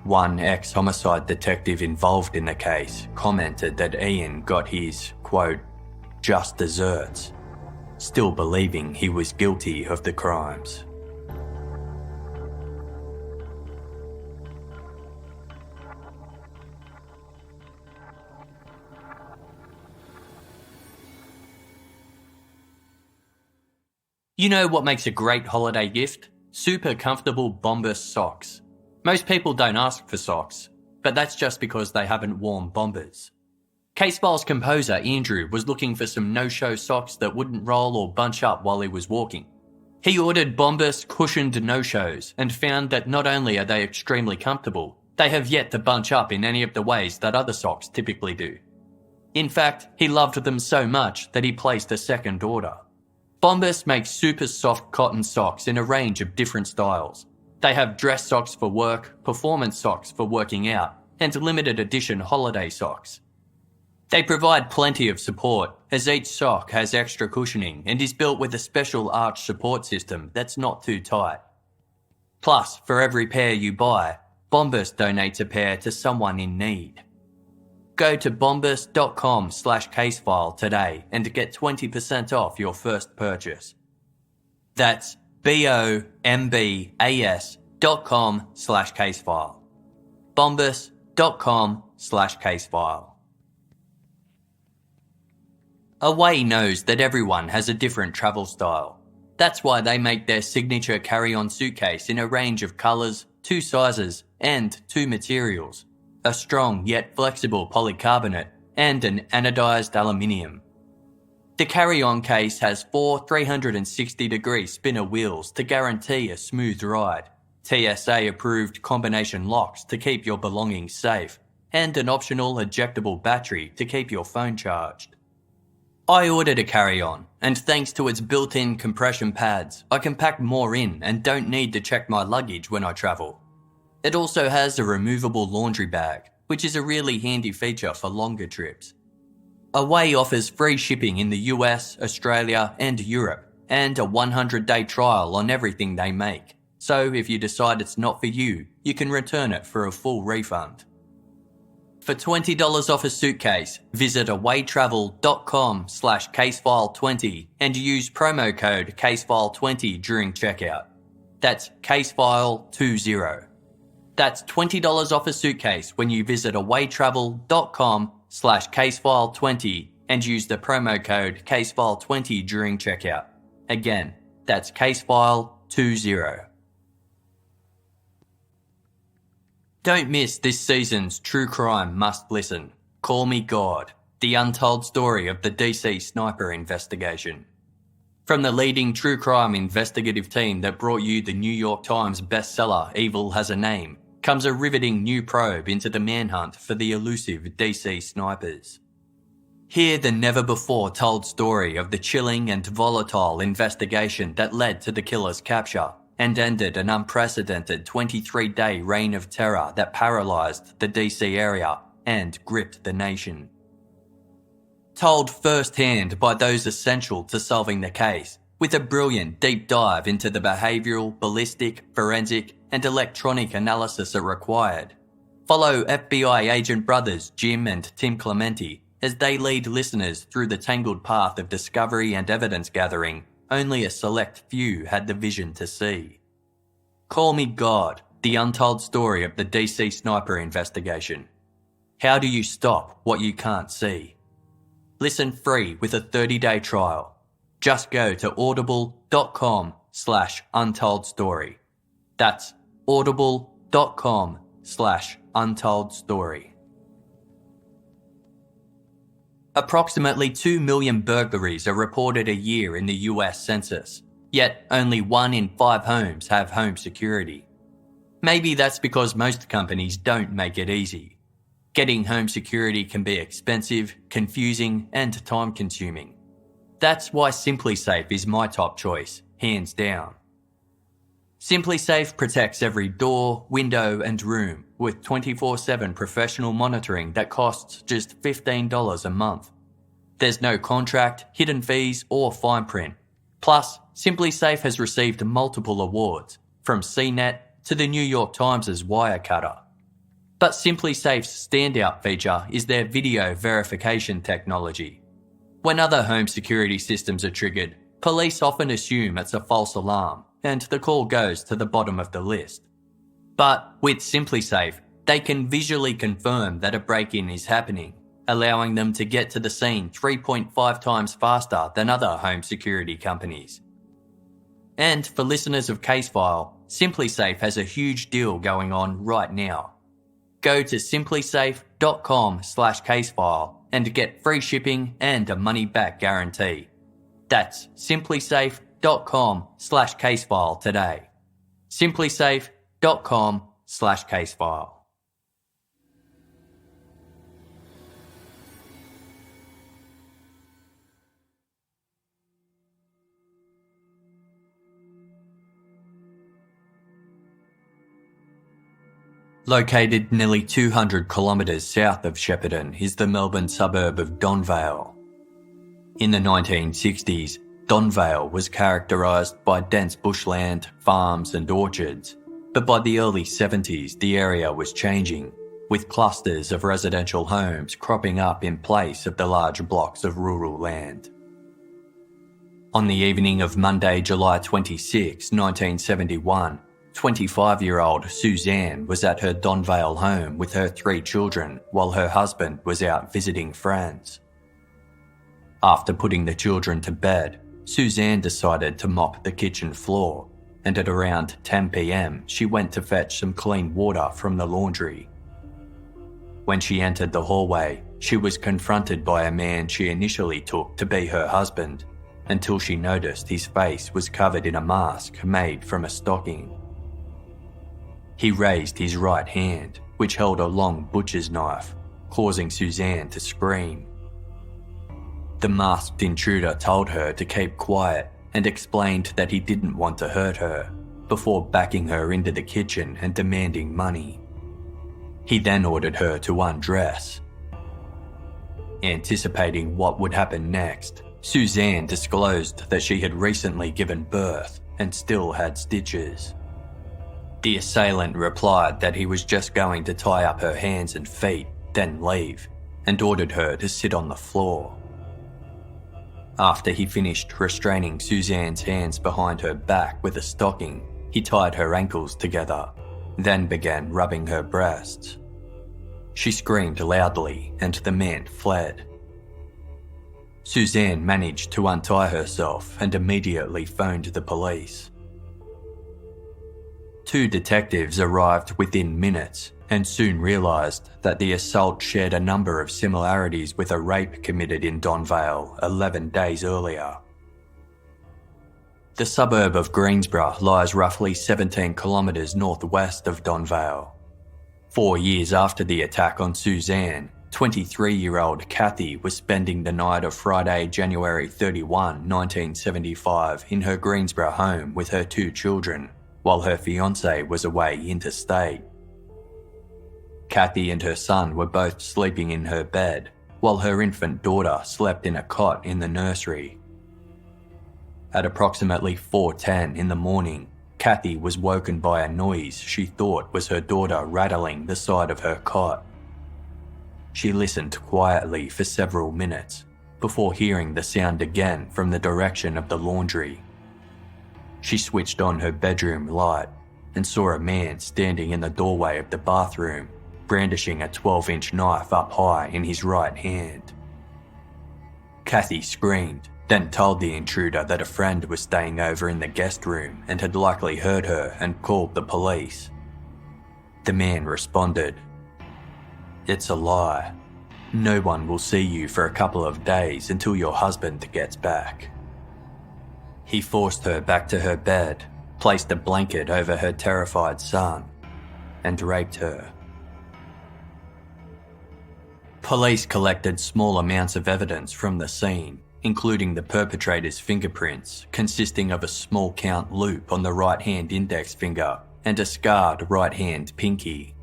One ex-homicide detective involved in the case commented that Ian got his, quote, just desserts, still believing he was guilty of the crimes. You know what makes a great holiday gift? Super comfortable Bombas socks. Most people don't ask for socks, but that's just because they haven't worn Bombas. Casefile's composer Andrew was looking for some no-show socks that wouldn't roll or bunch up while he was walking. He ordered Bombas cushioned no-shows and found that not only are they extremely comfortable, they have yet to bunch up in any of the ways that other socks typically do. In fact, he loved them so much that he placed a second order. Bombas makes super soft cotton socks in a range of different styles. They have dress socks for work, performance socks for working out, and limited edition holiday socks. They provide plenty of support, as each sock has extra cushioning and is built with a special arch support system that's not too tight. Plus, for every pair you buy, Bombas donates a pair to someone in need. Go to bombas.com/casefile today and get 20% off your first purchase. That's bombas.com/casefile. bombas.com/casefile. Away knows that everyone has a different travel style. That's why they make their signature carry-on suitcase in a range of colours, 2 sizes, and 2 materials. A strong yet flexible polycarbonate and an anodised aluminium. The carry-on case has 4 360-degree spinner wheels to guarantee a smooth ride, TSA-approved combination locks to keep your belongings safe, and an optional ejectable battery to keep your phone charged. I ordered a carry-on, and thanks to its built-in compression pads, I can pack more in and don't need to check my luggage when I travel. It also has a removable laundry bag, which is a really handy feature for longer trips. Away offers free shipping in the US, Australia and Europe, and a 100-day trial on everything they make. So if you decide it's not for you, you can return it for a full refund. For $20 off a suitcase, visit awaytravel.com/casefile20 and use promo code casefile20 during checkout. That's casefile20. That's $20 off a suitcase when you visit awaytravel.com/casefile20 and use the promo code casefile20 during checkout. Again, that's casefile20. Don't miss this season's True Crime Must Listen, Call Me God, The Untold Story of the DC Sniper Investigation. From the leading true crime investigative team that brought you the New York Times bestseller Evil Has a Name, comes a riveting new probe into the manhunt for the elusive DC snipers. Hear the never-before-told story of the chilling and volatile investigation that led to the killer's capture and ended an unprecedented 23-day reign of terror that paralysed the DC area and gripped the nation. Told firsthand by those essential to solving the case, with a brilliant deep dive into the behavioural, ballistic, forensic and electronic analysis it required. Follow FBI agent brothers Jim and Tim Clementi as they lead listeners through the tangled path of discovery and evidence gathering only a select few had the vision to see. Call Me God, the untold story of the DC Sniper Investigation. How do you stop what you can't see? Listen free with a 30-day trial. Just go to audible.com/untoldstory. That's audible.com/untoldstory. Approximately 2 million burglaries are reported a year in the US Census, yet only 1 in 5 homes have home security. Maybe that's because most companies don't make it easy. Getting home security can be expensive, confusing, and time-consuming. That's why SimpliSafe is my top choice, hands down. SimpliSafe protects every door, window, and room with 24/7 professional monitoring that costs just $15 a month. There's no contract, hidden fees, or fine print. Plus, SimpliSafe has received multiple awards, from CNET to the New York Times' Wirecutter. But SimpliSafe's standout feature is their video verification technology. When other home security systems are triggered, police often assume it's a false alarm and the call goes to the bottom of the list. But with SimpliSafe, they can visually confirm that a break-in is happening, allowing them to get to the scene 3.5 times faster than other home security companies. And for listeners of Casefile, SimpliSafe has a huge deal going on right now. Go to simplisafe.com/casefile and get free shipping and a money-back guarantee. That's simplisafe.com/casefile today. simplisafe.com/casefile. Located nearly 200 kilometres south of Shepparton is the Melbourne suburb of Donvale. In the 1960s, Donvale was characterised by dense bushland, farms and orchards, but by the early 70s the area was changing, with clusters of residential homes cropping up in place of the large blocks of rural land. On the evening of Monday, July 26, 1971, 25-year-old Suzanne was at her Donvale home with her 3 children while her husband was out visiting friends. After putting the children to bed, Suzanne decided to mop the kitchen floor, and at around 10 p.m. she went to fetch some clean water from the laundry. When she entered the hallway, she was confronted by a man she initially took to be her husband, until she noticed his face was covered in a mask made from a stocking. He raised his right hand, which held a long butcher's knife, causing Suzanne to scream. The masked intruder told her to keep quiet and explained that he didn't want to hurt her, before backing her into the kitchen and demanding money. He then ordered her to undress. Anticipating what would happen next, Suzanne disclosed that she had recently given birth and still had stitches. The assailant replied that he was just going to tie up her hands and feet, then leave, and ordered her to sit on the floor. After he finished restraining Suzanne's hands behind her back with a stocking, he tied her ankles together, then began rubbing her breasts. She screamed loudly and the man fled. Suzanne managed to untie herself and immediately phoned the police. 2 detectives arrived within minutes and soon realised that the assault shared a number of similarities with a rape committed in Donvale 11 days earlier. The suburb of Greensborough lies roughly 17 kilometres northwest of Donvale. 4 years after the attack on Suzanne, 23-year-old Kathy was spending the night of Friday, January 31, 1975 in her Greensborough home with her 2 children, while her fiancé was away interstate. Kathy and her son were both sleeping in her bed, while her infant daughter slept in a cot in the nursery. At approximately 4:10 in the morning, Kathy was woken by a noise she thought was her daughter rattling the side of her cot. She listened quietly for several minutes before hearing the sound again from the direction of the laundry. She switched on her bedroom light and saw a man standing in the doorway of the bathroom, brandishing a 12-inch knife up high in his right hand. Kathy screamed, then told the intruder that a friend was staying over in the guest room and had likely heard her and called the police. The man responded, "It's a lie. No one will see you for a couple of days until your husband gets back." He forced her back to her bed, placed a blanket over her terrified son, and raped her. Police collected small amounts of evidence from the scene, including the perpetrator's fingerprints, consisting of a small count loop on the right-hand index finger and a scarred right-hand pinky.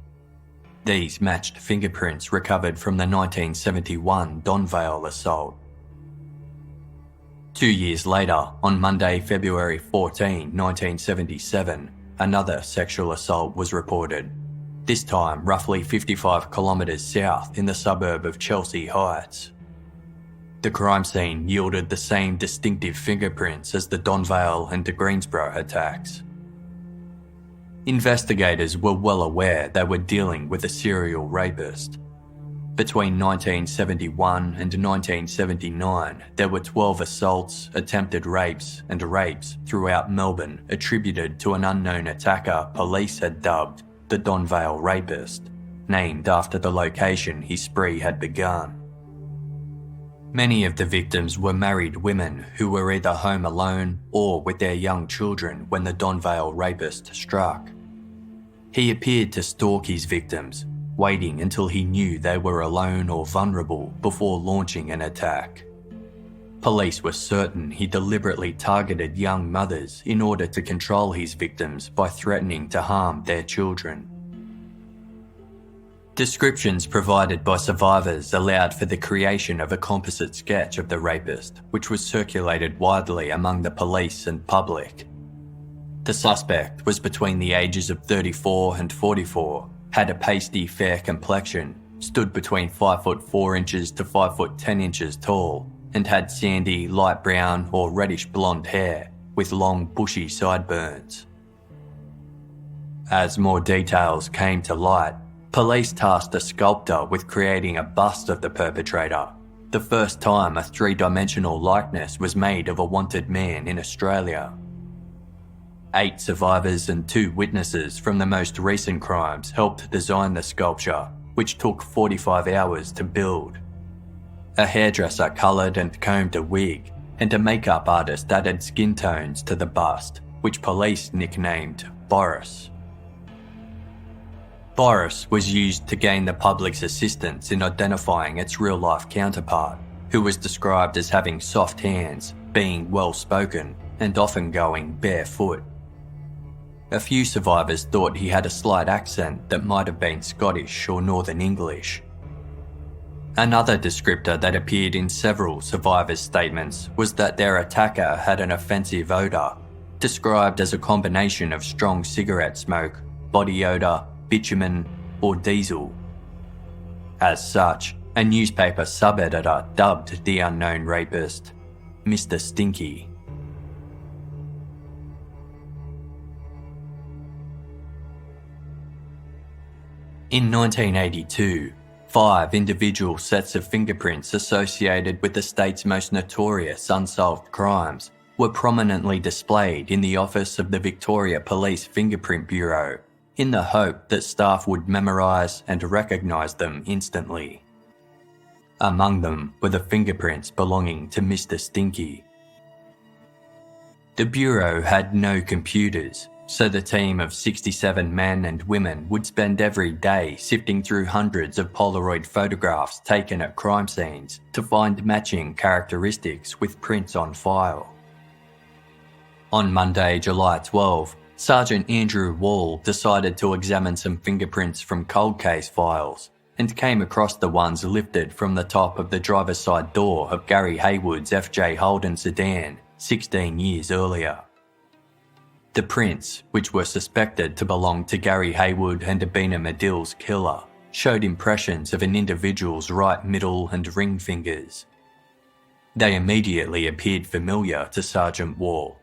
These matched fingerprints recovered from the 1971 Donvale assault. 2 years later, on Monday, February 14, 1977, another sexual assault was reported, this time roughly 55 kilometres south in the suburb of Chelsea Heights. The crime scene yielded the same distinctive fingerprints as the Donvale and the Greensborough attacks. Investigators were well aware they were dealing with a serial rapist. Between 1971 and 1979, there were 12 assaults, attempted rapes and rapes throughout Melbourne attributed to an unknown attacker police had dubbed the Donvale Rapist, named after the location his spree had begun. Many of the victims were married women who were either home alone or with their young children when the Donvale Rapist struck. He appeared to stalk his victims, waiting until he knew they were alone or vulnerable before launching an attack. Police were certain he deliberately targeted young mothers in order to control his victims by threatening to harm their children. Descriptions provided by survivors allowed for the creation of a composite sketch of the rapist, which was circulated widely among the police and public. The suspect was between the ages of 34 and 44, had a pasty fair complexion, stood between 5'4" to 5'10" tall, and had sandy, light brown or reddish blonde hair with long bushy sideburns. As more details came to light, police tasked a sculptor with creating a bust of the perpetrator, the first time a three-dimensional likeness was made of a wanted man in Australia. 8 survivors and 2 witnesses from the most recent crimes helped design the sculpture, which took 45 hours to build. A hairdresser coloured and combed a wig, and a makeup artist added skin tones to the bust, which police nicknamed Boris. Boris was used to gain the public's assistance in identifying its real-life counterpart, who was described as having soft hands, being well-spoken, and often going barefoot. A few survivors thought he had a slight accent that might have been Scottish or Northern English. Another descriptor that appeared in several survivors' statements was that their attacker had an offensive odour, described as a combination of strong cigarette smoke, body odour, bitumen, or diesel. As such, a newspaper sub-editor dubbed the unknown rapist Mr Stinky. In 1982, 5 individual sets of fingerprints associated with the state's most notorious unsolved crimes were prominently displayed in the office of the Victoria Police Fingerprint Bureau, in the hope that staff would memorise and recognise them instantly. Among them were the fingerprints belonging to Mr Stinky. The Bureau had no computers, so the team of 67 men and women would spend every day sifting through hundreds of Polaroid photographs taken at crime scenes to find matching characteristics with prints on file. On Monday, July 12, Sergeant Andrew Wall decided to examine some fingerprints from cold case files and came across the ones lifted from the top of the driver's side door of Gary Hayward's FJ Holden sedan 16 years earlier. The prints, which were suspected to belong to Gary Hayward and Abina Madill's killer, showed impressions of an individual's right middle and ring fingers. They immediately appeared familiar to Sergeant Wall,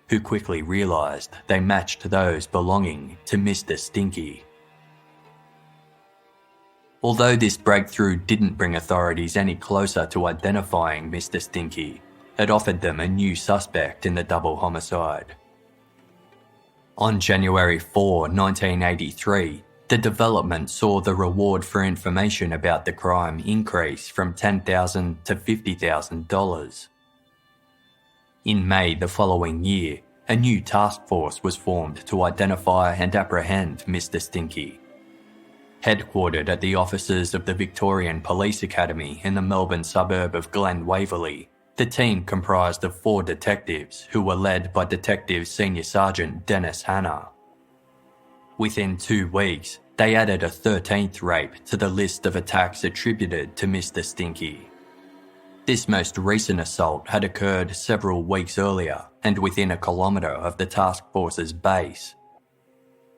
who quickly realised they matched those belonging to Mr Stinky. Although this breakthrough didn't bring authorities any closer to identifying Mr Stinky, it offered them a new suspect in the double homicide. On January 4, 1983, the development saw the reward for information about the crime increase from $10,000 to $50,000. In May the following year, a new task force was formed to identify and apprehend Mr Stinky. Headquartered at the offices of the Victorian Police Academy in the Melbourne suburb of Glen Waverley, the team comprised of 4 detectives who were led by Detective Senior Sergeant Dennis Hanna. Within 2 weeks, they added a 13th rape to the list of attacks attributed to Mr Stinky. This most recent assault had occurred several weeks earlier and within a kilometre of the task force's base.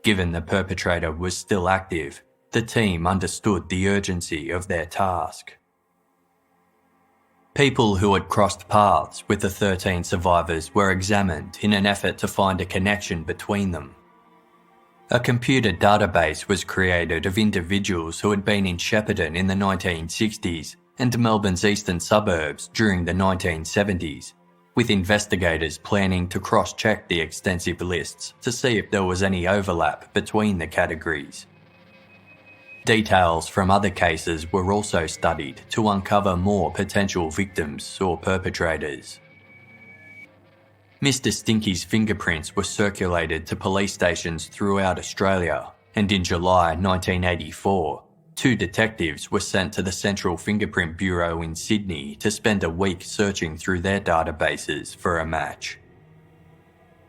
Given the perpetrator was still active, the team understood the urgency of their task. People who had crossed paths with the 13 survivors were examined in an effort to find a connection between them. A computer database was created of individuals who had been in Shepparton in the 1960s and Melbourne's eastern suburbs during the 1970s, with investigators planning to cross-check the extensive lists to see if there was any overlap between the categories. Details from other cases were also studied to uncover more potential victims or perpetrators. Mr Stinky's fingerprints were circulated to police stations throughout Australia, and in July 1984, 2 detectives were sent to the Central Fingerprint Bureau in Sydney to spend a week searching through their databases for a match.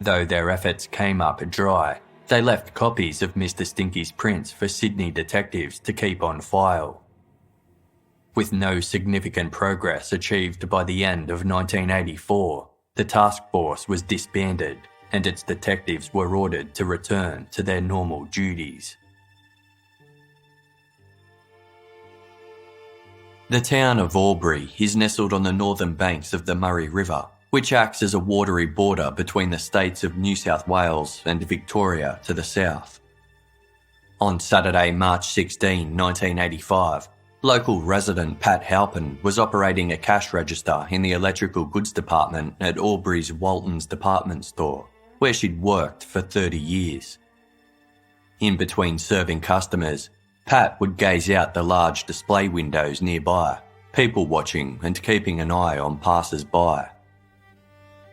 Though their efforts came up dry, they left copies of Mr Stinky's prints for Sydney detectives to keep on file. With no significant progress achieved by the end of 1984, the task force was disbanded and its detectives were ordered to return to their normal duties. The town of Albury is nestled on the northern banks of the Murray River, which acts as a watery border between the states of New South Wales and Victoria to the south. On Saturday, March 16, 1985, local resident Pat Halpin was operating a cash register in the electrical goods department at Albury's Walton's department store, where she'd worked for 30 years. In between serving customers, Pat would gaze out the large display windows nearby, people watching and keeping an eye on passers-by.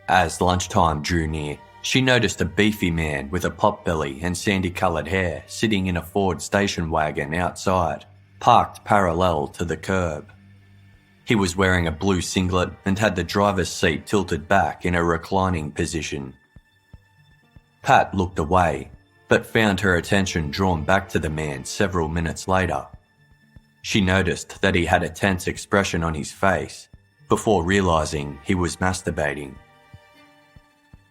As lunchtime drew near, she noticed a beefy man with a potbelly and sandy-coloured hair sitting in a Ford station wagon outside, parked parallel to the curb. He was wearing a blue singlet and had the driver's seat tilted back in a reclining position. Pat looked away, but found her attention drawn back to the man several minutes later. She noticed that he had a tense expression on his face, before realising he was masturbating.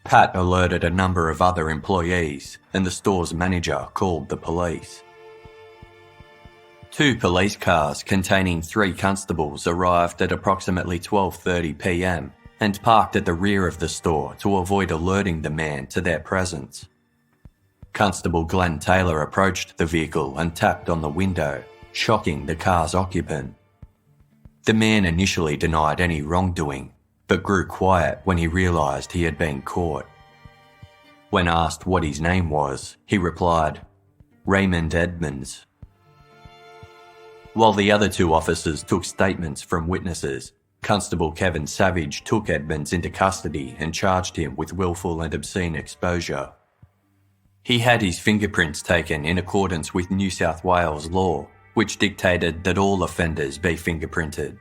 Pat alerted a number of other employees, and the store's manager called the police. 2 police cars containing 3 constables arrived at approximately 12:30 p.m. and parked at the rear of the store to avoid alerting the man to their presence. Constable Glenn Taylor approached the vehicle and tapped on the window, shocking the car's occupant. The man initially denied any wrongdoing, but grew quiet when he realised he had been caught. When asked what his name was, he replied, Raymond Edmonds. While the other two officers took statements from witnesses, Constable Kevin Savage took Edmonds into custody and charged him with willful and obscene exposure. He had his fingerprints taken in accordance with New South Wales law, which dictated that all offenders be fingerprinted.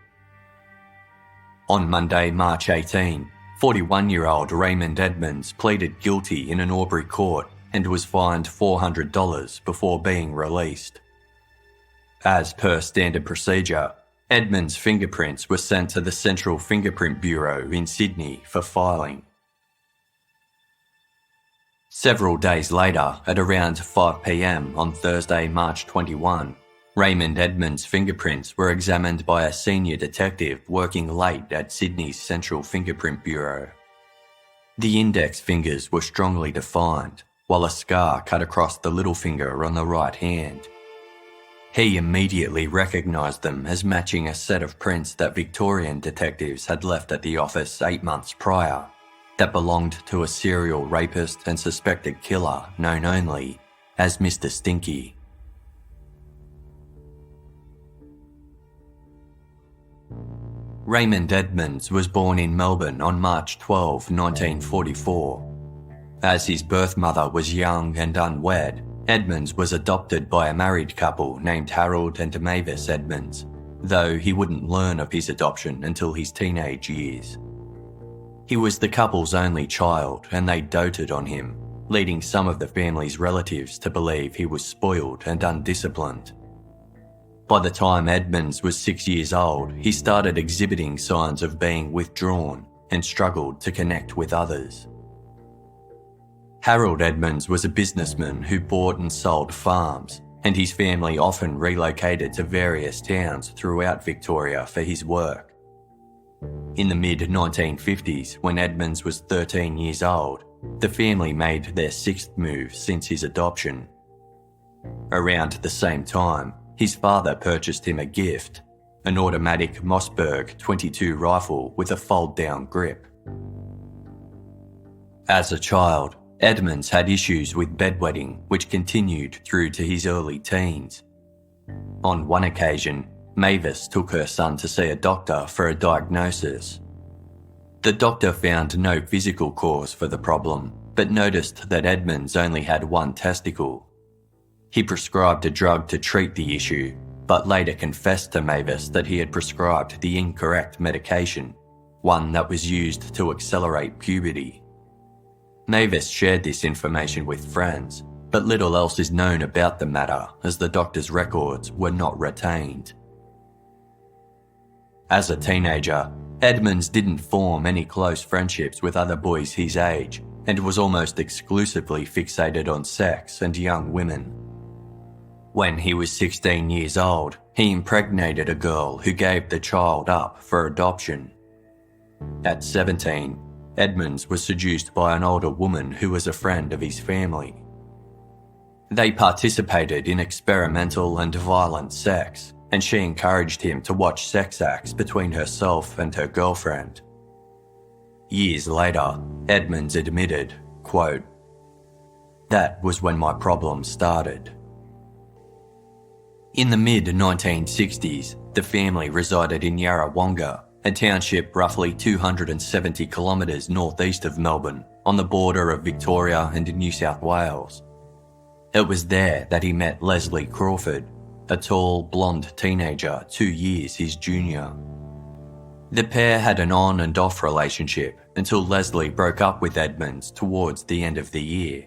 On Monday, March 18, 41-year-old Raymond Edmonds pleaded guilty in an Albury court and was fined $400 before being released. As per standard procedure, Edmonds' fingerprints were sent to the Central Fingerprint Bureau in Sydney for filing. Several days later, at around 5 p.m. on Thursday, March 21, Raymond Edmonds' fingerprints were examined by a senior detective working late at Sydney's Central Fingerprint Bureau. The index fingers were strongly defined, while a scar cut across the little finger on the right hand. He immediately recognised them as matching a set of prints that Victorian detectives had left at the office 8 months prior, that belonged to a serial rapist and suspected killer known only as Mr Stinky. Raymond Edmonds was born in Melbourne on March 12, 1944. As his birth mother was young and unwed, Edmonds was adopted by a married couple named Harold and Mavis Edmonds, though he wouldn't learn of his adoption until his teenage years. He was the couple's only child and they doted on him, leading some of the family's relatives to believe he was spoiled and undisciplined. By the time Edmonds was 6 years old, he started exhibiting signs of being withdrawn and struggled to connect with others. Harold Edmonds was a businessman who bought and sold farms, and his family often relocated to various towns throughout Victoria for his work. In the mid-1950s, when Edmonds was 13 years old, the family made their sixth move since his adoption. Around the same time, his father purchased him a gift, an automatic Mossberg .22 rifle with a fold-down grip. As a child, Edmonds had issues with bedwetting, which continued through to his early teens. On one occasion, Mavis took her son to see a doctor for a diagnosis. The doctor found no physical cause for the problem, but noticed that Edmonds only had one testicle. He prescribed a drug to treat the issue, but later confessed to Mavis that he had prescribed the incorrect medication, one that was used to accelerate puberty. Mavis shared this information with friends, but little else is known about the matter as the doctor's records were not retained. As a teenager, Edmonds didn't form any close friendships with other boys his age and was almost exclusively fixated on sex and young women. When he was 16 years old, he impregnated a girl who gave the child up for adoption. At 17, Edmonds was seduced by an older woman who was a friend of his family. They participated in experimental and violent sex, and she encouraged him to watch sex acts between herself and her girlfriend. Years later, Edmonds admitted, quote, "That was when my problems started." In the mid-1960s, the family resided in Yarrawonga, a township roughly 270 kilometres northeast of Melbourne, on the border of Victoria and New South Wales. It was there that he met Leslie Crawford, a tall, blonde teenager 2 years his junior. The pair had an on and off relationship until Leslie broke up with Edmonds towards the end of the year.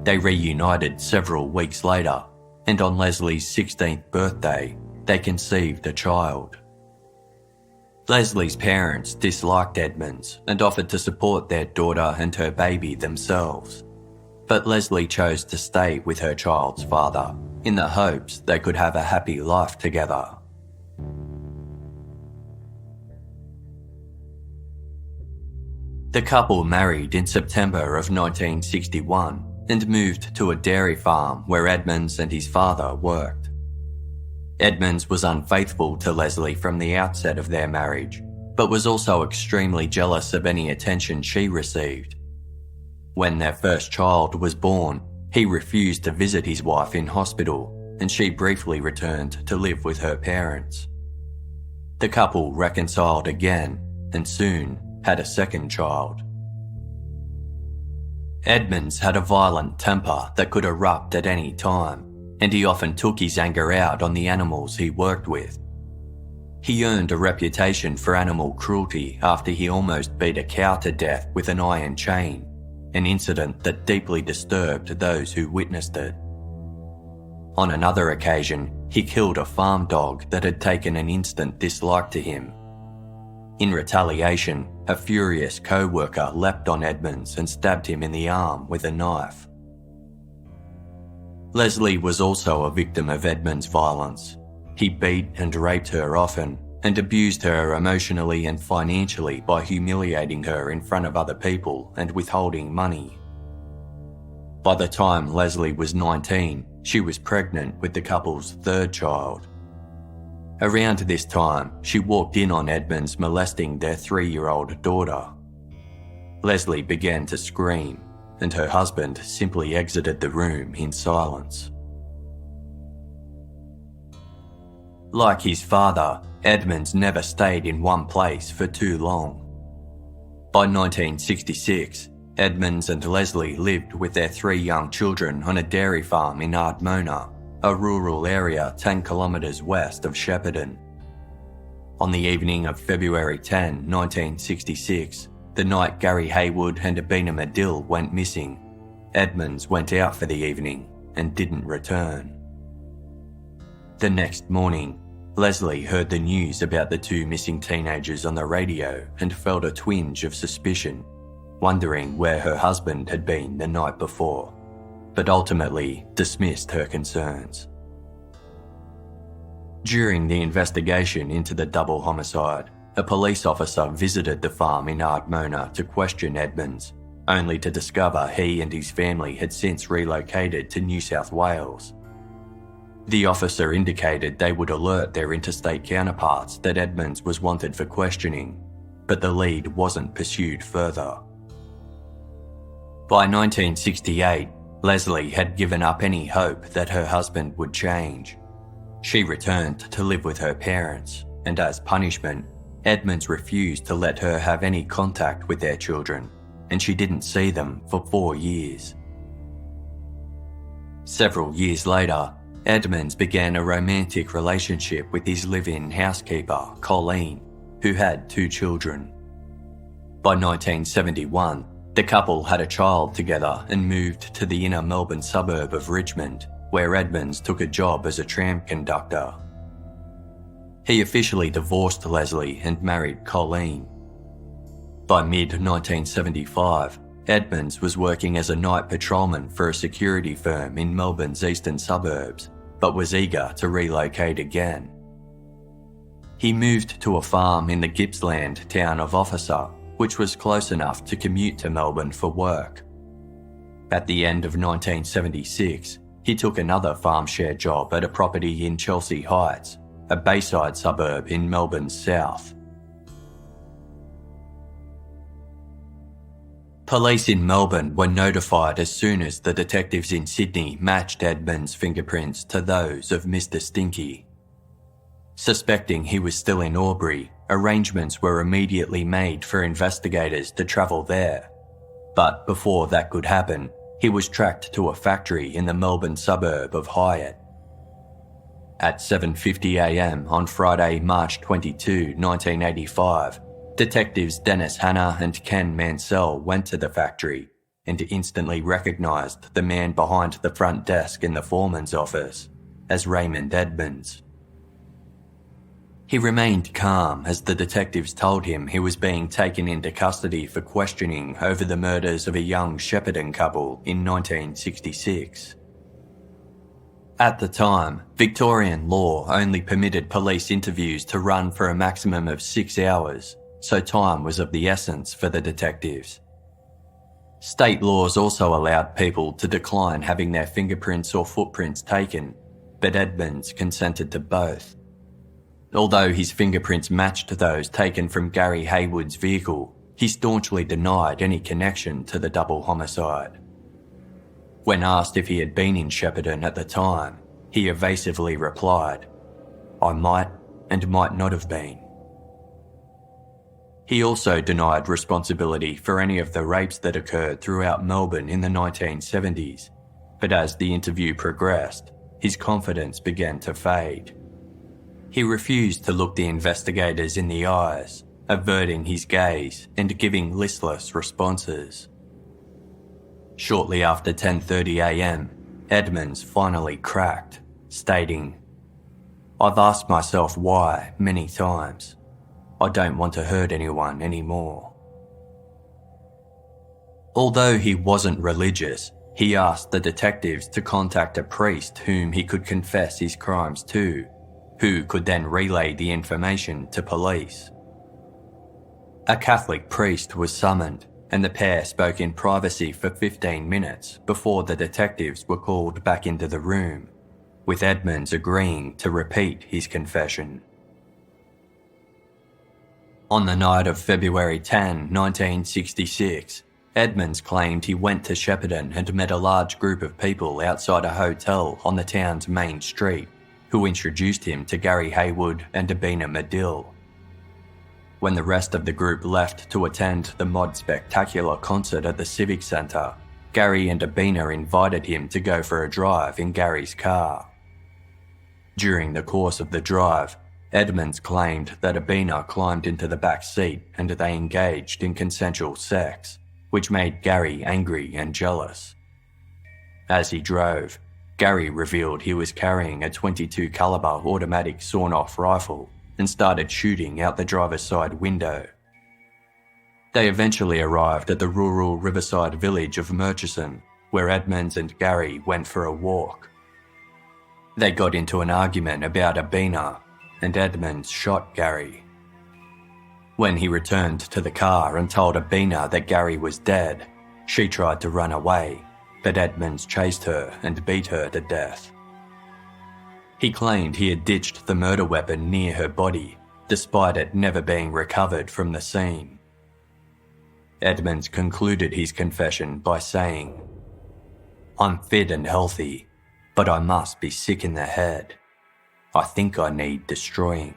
They reunited several weeks later, and on Leslie's 16th birthday, they conceived a child. Leslie's parents disliked Edmonds and offered to support their daughter and her baby themselves. But Leslie chose to stay with her child's father in the hopes they could have a happy life together. The couple married in September of 1961 and moved to a dairy farm where Edmonds and his father worked. Edmonds was unfaithful to Leslie from the outset of their marriage, but was also extremely jealous of any attention she received. When their first child was born, He refused to visit his wife in hospital, and she briefly returned to live with her parents. The couple reconciled again and soon had a second child. Edmonds had a violent temper that could erupt at any time, and he often took his anger out on the animals he worked with. He earned a reputation for animal cruelty after he almost beat a cow to death with an iron chain, an incident that deeply disturbed those who witnessed it. On another occasion, he killed a farm dog that had taken an instant dislike to him. In retaliation, a furious co-worker leapt on Edmonds and stabbed him in the arm with a knife. Leslie was also a victim of Edmonds' violence. He beat and raped her often and abused her emotionally and financially by humiliating her in front of other people and withholding money. By the time Leslie was 19, she was pregnant with the couple's third child. Around this time, she walked in on Edmonds molesting their 3-year-old daughter. Leslie began to scream, and her husband simply exited the room in silence. Like his father, Edmonds never stayed in one place for too long. By 1966, Edmonds and Leslie lived with their 3 young children on a dairy farm in Ardmona, a rural area 10 kilometres west of Shepparton. On the evening of February 10, 1966, the night Gary Hayward and Abina Madill went missing, Edmonds went out for the evening and didn't return. The next morning, Leslie heard the news about the 2 missing teenagers on the radio and felt a twinge of suspicion, wondering where her husband had been the night before, but ultimately dismissed her concerns. During the investigation into the double homicide, a police officer visited the farm in Ardmona to question Edmonds, only to discover he and his family had since relocated to New South Wales. The officer indicated they would alert their interstate counterparts that Edmonds was wanted for questioning, but the lead wasn't pursued further. By 1968, Leslie had given up any hope that her husband would change. She returned to live with her parents, and as punishment, Edmonds refused to let her have any contact with their children, and she didn't see them for 4 years. Several years later, Edmonds began a romantic relationship with his live-in housekeeper, Colleen, who had 2 children. By 1971, the couple had a child together and moved to the inner Melbourne suburb of Richmond, where Edmonds took a job as a tram conductor. He officially divorced Leslie and married Colleen. By mid-1975, Edmonds was working as a night patrolman for a security firm in Melbourne's eastern suburbs, but was eager to relocate again. He moved to a farm in the Gippsland town of Officer, which was close enough to commute to Melbourne for work. At the end of 1976, he took another farm share job at a property in Chelsea Heights, a Bayside suburb in Melbourne's south. Police in Melbourne were notified as soon as the detectives in Sydney matched Edmonds' fingerprints to those of Mr Stinky. Suspecting he was still in Albury, arrangements were immediately made for investigators to travel there. But before that could happen, he was tracked to a factory in the Melbourne suburb of Hyatt. At 7:50 a.m. on Friday, March 22, 1985, Detectives Dennis Hanna and Ken Mansell went to the factory and instantly recognised the man behind the front desk in the foreman's office as Raymond Edmonds. He remained calm as the detectives told him he was being taken into custody for questioning over the murders of a young Shepparton couple in 1966. At the time, Victorian law only permitted police interviews to run for a maximum of 6 hours, so time was of the essence for the detectives. State laws also allowed people to decline having their fingerprints or footprints taken, but Edmonds consented to both. Although his fingerprints matched those taken from Gary Hayward's vehicle, he staunchly denied any connection to the double homicide. When asked if he had been in Shepparton at the time, he evasively replied, "I might and might not have been." He also denied responsibility for any of the rapes that occurred throughout Melbourne in the 1970s, but as the interview progressed, his confidence began to fade. He refused to look the investigators in the eyes, averting his gaze and giving listless responses. Shortly after 10:30 a.m, Edmonds finally cracked, stating, "I've asked myself why many times. I don't want to hurt anyone anymore." Although he wasn't religious, he asked the detectives to contact a priest whom he could confess his crimes to, who could then relay the information to police. A Catholic priest was summoned, and the pair spoke in privacy for 15 minutes before the detectives were called back into the room, with Edmonds agreeing to repeat his confession. On the night of February 10, 1966, Edmonds claimed he went to Shepparton and met a large group of people outside a hotel on the town's main street, who introduced him to Gary Hayward and Abina Madill. When the rest of the group left to attend the Mod Spectacular concert at the Civic Centre, Gary and Abina invited him to go for a drive in Gary's car. During the course of the drive, Edmonds claimed that Abina climbed into the back seat and they engaged in consensual sex, which made Gary angry and jealous. As he drove, Gary revealed he was carrying a .22 caliber automatic sawn-off rifle and started shooting out the driver's side window. They eventually arrived at the rural riverside village of Murchison, where Edmonds and Gary went for a walk. They got into an argument about Abina, and Edmonds shot Gary. When he returned to the car and told Abina that Gary was dead, she tried to run away, but Edmonds chased her and beat her to death. He claimed he had ditched the murder weapon near her body, despite it never being recovered from the scene. Edmonds concluded his confession by saying, "I'm fit and healthy, but I must be sick in the head. I think I need destroying."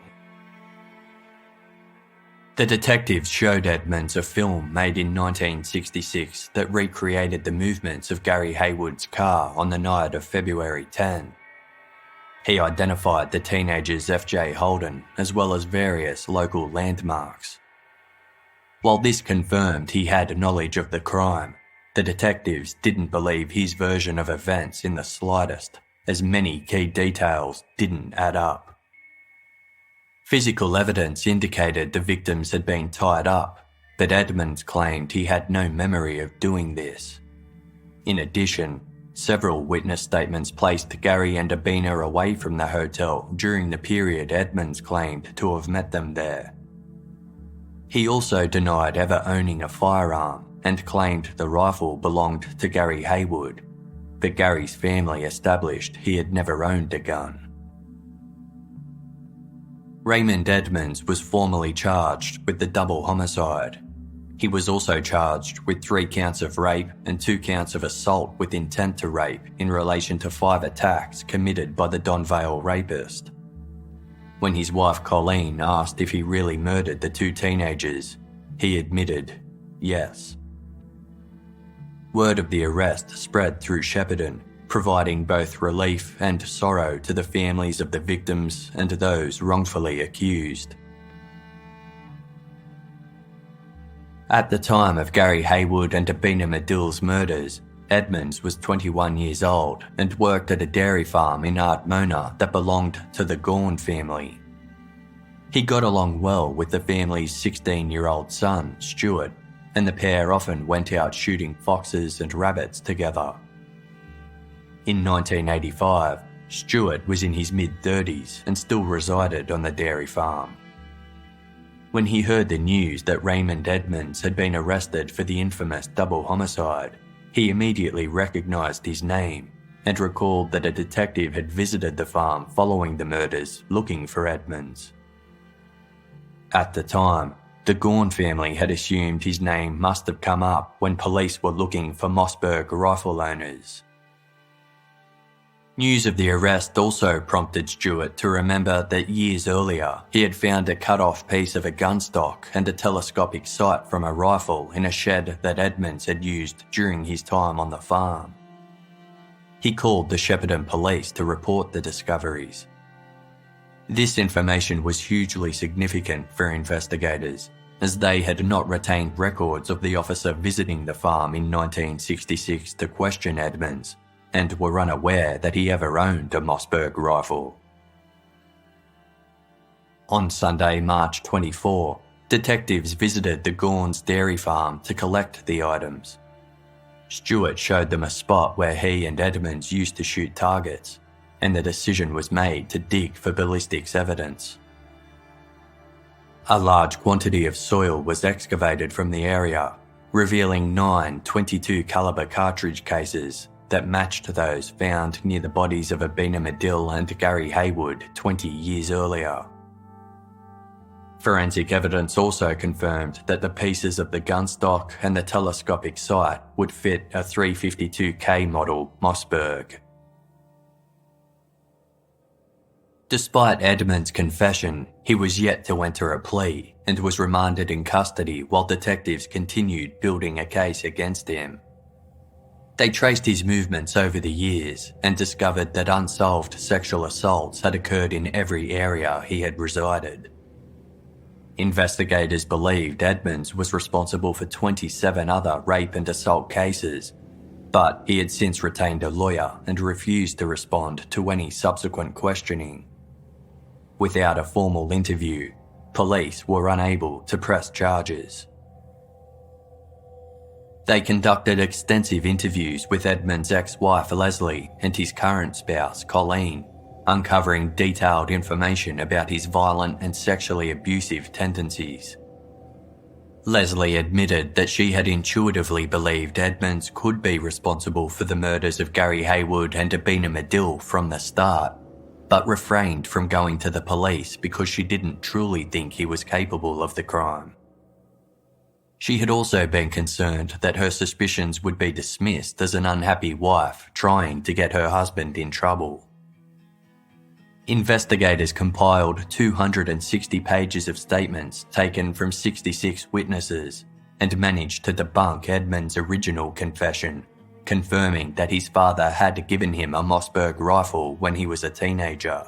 The detectives showed Edmonds a film made in 1966 that recreated the movements of Gary Hayward's car on the night of February 10. He identified the teenager's FJ Holden as well as various local landmarks. While this confirmed he had knowledge of the crime, the detectives didn't believe his version of events in the slightest, as many key details didn't add up. Physical evidence indicated the victims had been tied up, but Edmonds claimed he had no memory of doing this. In addition, several witness statements placed Gary and Abina away from the hotel during the period Edmonds claimed to have met them there. He also denied ever owning a firearm and claimed the rifle belonged to Gary Hayward, but Gary's family established he had never owned a gun. Raymond Edmonds was formally charged with the double homicide. He was also charged with 3 counts of rape and 2 counts of assault with intent to rape in relation to 5 attacks committed by the Don Vale rapist. When his wife Colleen asked if he really murdered the 2 teenagers, he admitted yes. Word of the arrest spread through Shepparton, providing both relief and sorrow to the families of the victims and those wrongfully accused. At the time of Gary Hayward and Abina Madill's murders, Edmonds was 21 years old and worked at a dairy farm in Ardmona that belonged to the Gawn family. He got along well with the family's 16-year-old son, Stuart, and the pair often went out shooting foxes and rabbits together. In 1985, Stuart was in his mid-30s and still resided on the dairy farm. When he heard the news that Raymond Edmonds had been arrested for the infamous double homicide, he immediately recognised his name and recalled that a detective had visited the farm following the murders looking for Edmonds. At the time, the Gawn family had assumed his name must have come up when police were looking for Mossberg rifle owners, News of the arrest also prompted Stewart to remember that years earlier he had found a cut-off piece of a gun stock and a telescopic sight from a rifle in a shed that Edmonds had used during his time on the farm. He called the Shepparton police to report the discoveries. This information was hugely significant for investigators, as they had not retained records of the officer visiting the farm in 1966 to question Edmonds, and were unaware that he ever owned a Mossberg rifle. On Sunday, March 24, detectives visited the Gaun's dairy farm to collect the items. Stewart showed them a spot where he and Edmonds used to shoot targets, and the decision was made to dig for ballistics evidence. A large quantity of soil was excavated from the area, revealing 9 .22 caliber cartridge cases that matched those found near the bodies of Abina Madill and Gary Hayward 20 years earlier. Forensic evidence also confirmed that the pieces of the gun stock and the telescopic sight would fit a 352K model Mossberg. Despite Edmonds' confession, he was yet to enter a plea and was remanded in custody while detectives continued building a case against him. They traced his movements over the years and discovered that unsolved sexual assaults had occurred in every area he had resided. Investigators believed Edmonds was responsible for 27 other rape and assault cases, but he had since retained a lawyer and refused to respond to any subsequent questioning. Without a formal interview, police were unable to press charges. They conducted extensive interviews with Edmonds' ex-wife Leslie and his current spouse Colleen, uncovering detailed information about his violent and sexually abusive tendencies. Leslie admitted that she had intuitively believed Edmonds could be responsible for the murders of Gary Hayward and Abina Madill from the start, but refrained from going to the police because she didn't truly think he was capable of the crime. She had also been concerned that her suspicions would be dismissed as an unhappy wife trying to get her husband in trouble. Investigators compiled 260 pages of statements taken from 66 witnesses and managed to debunk Edmonds' original confession, confirming that his father had given him a Mossberg rifle when he was a teenager.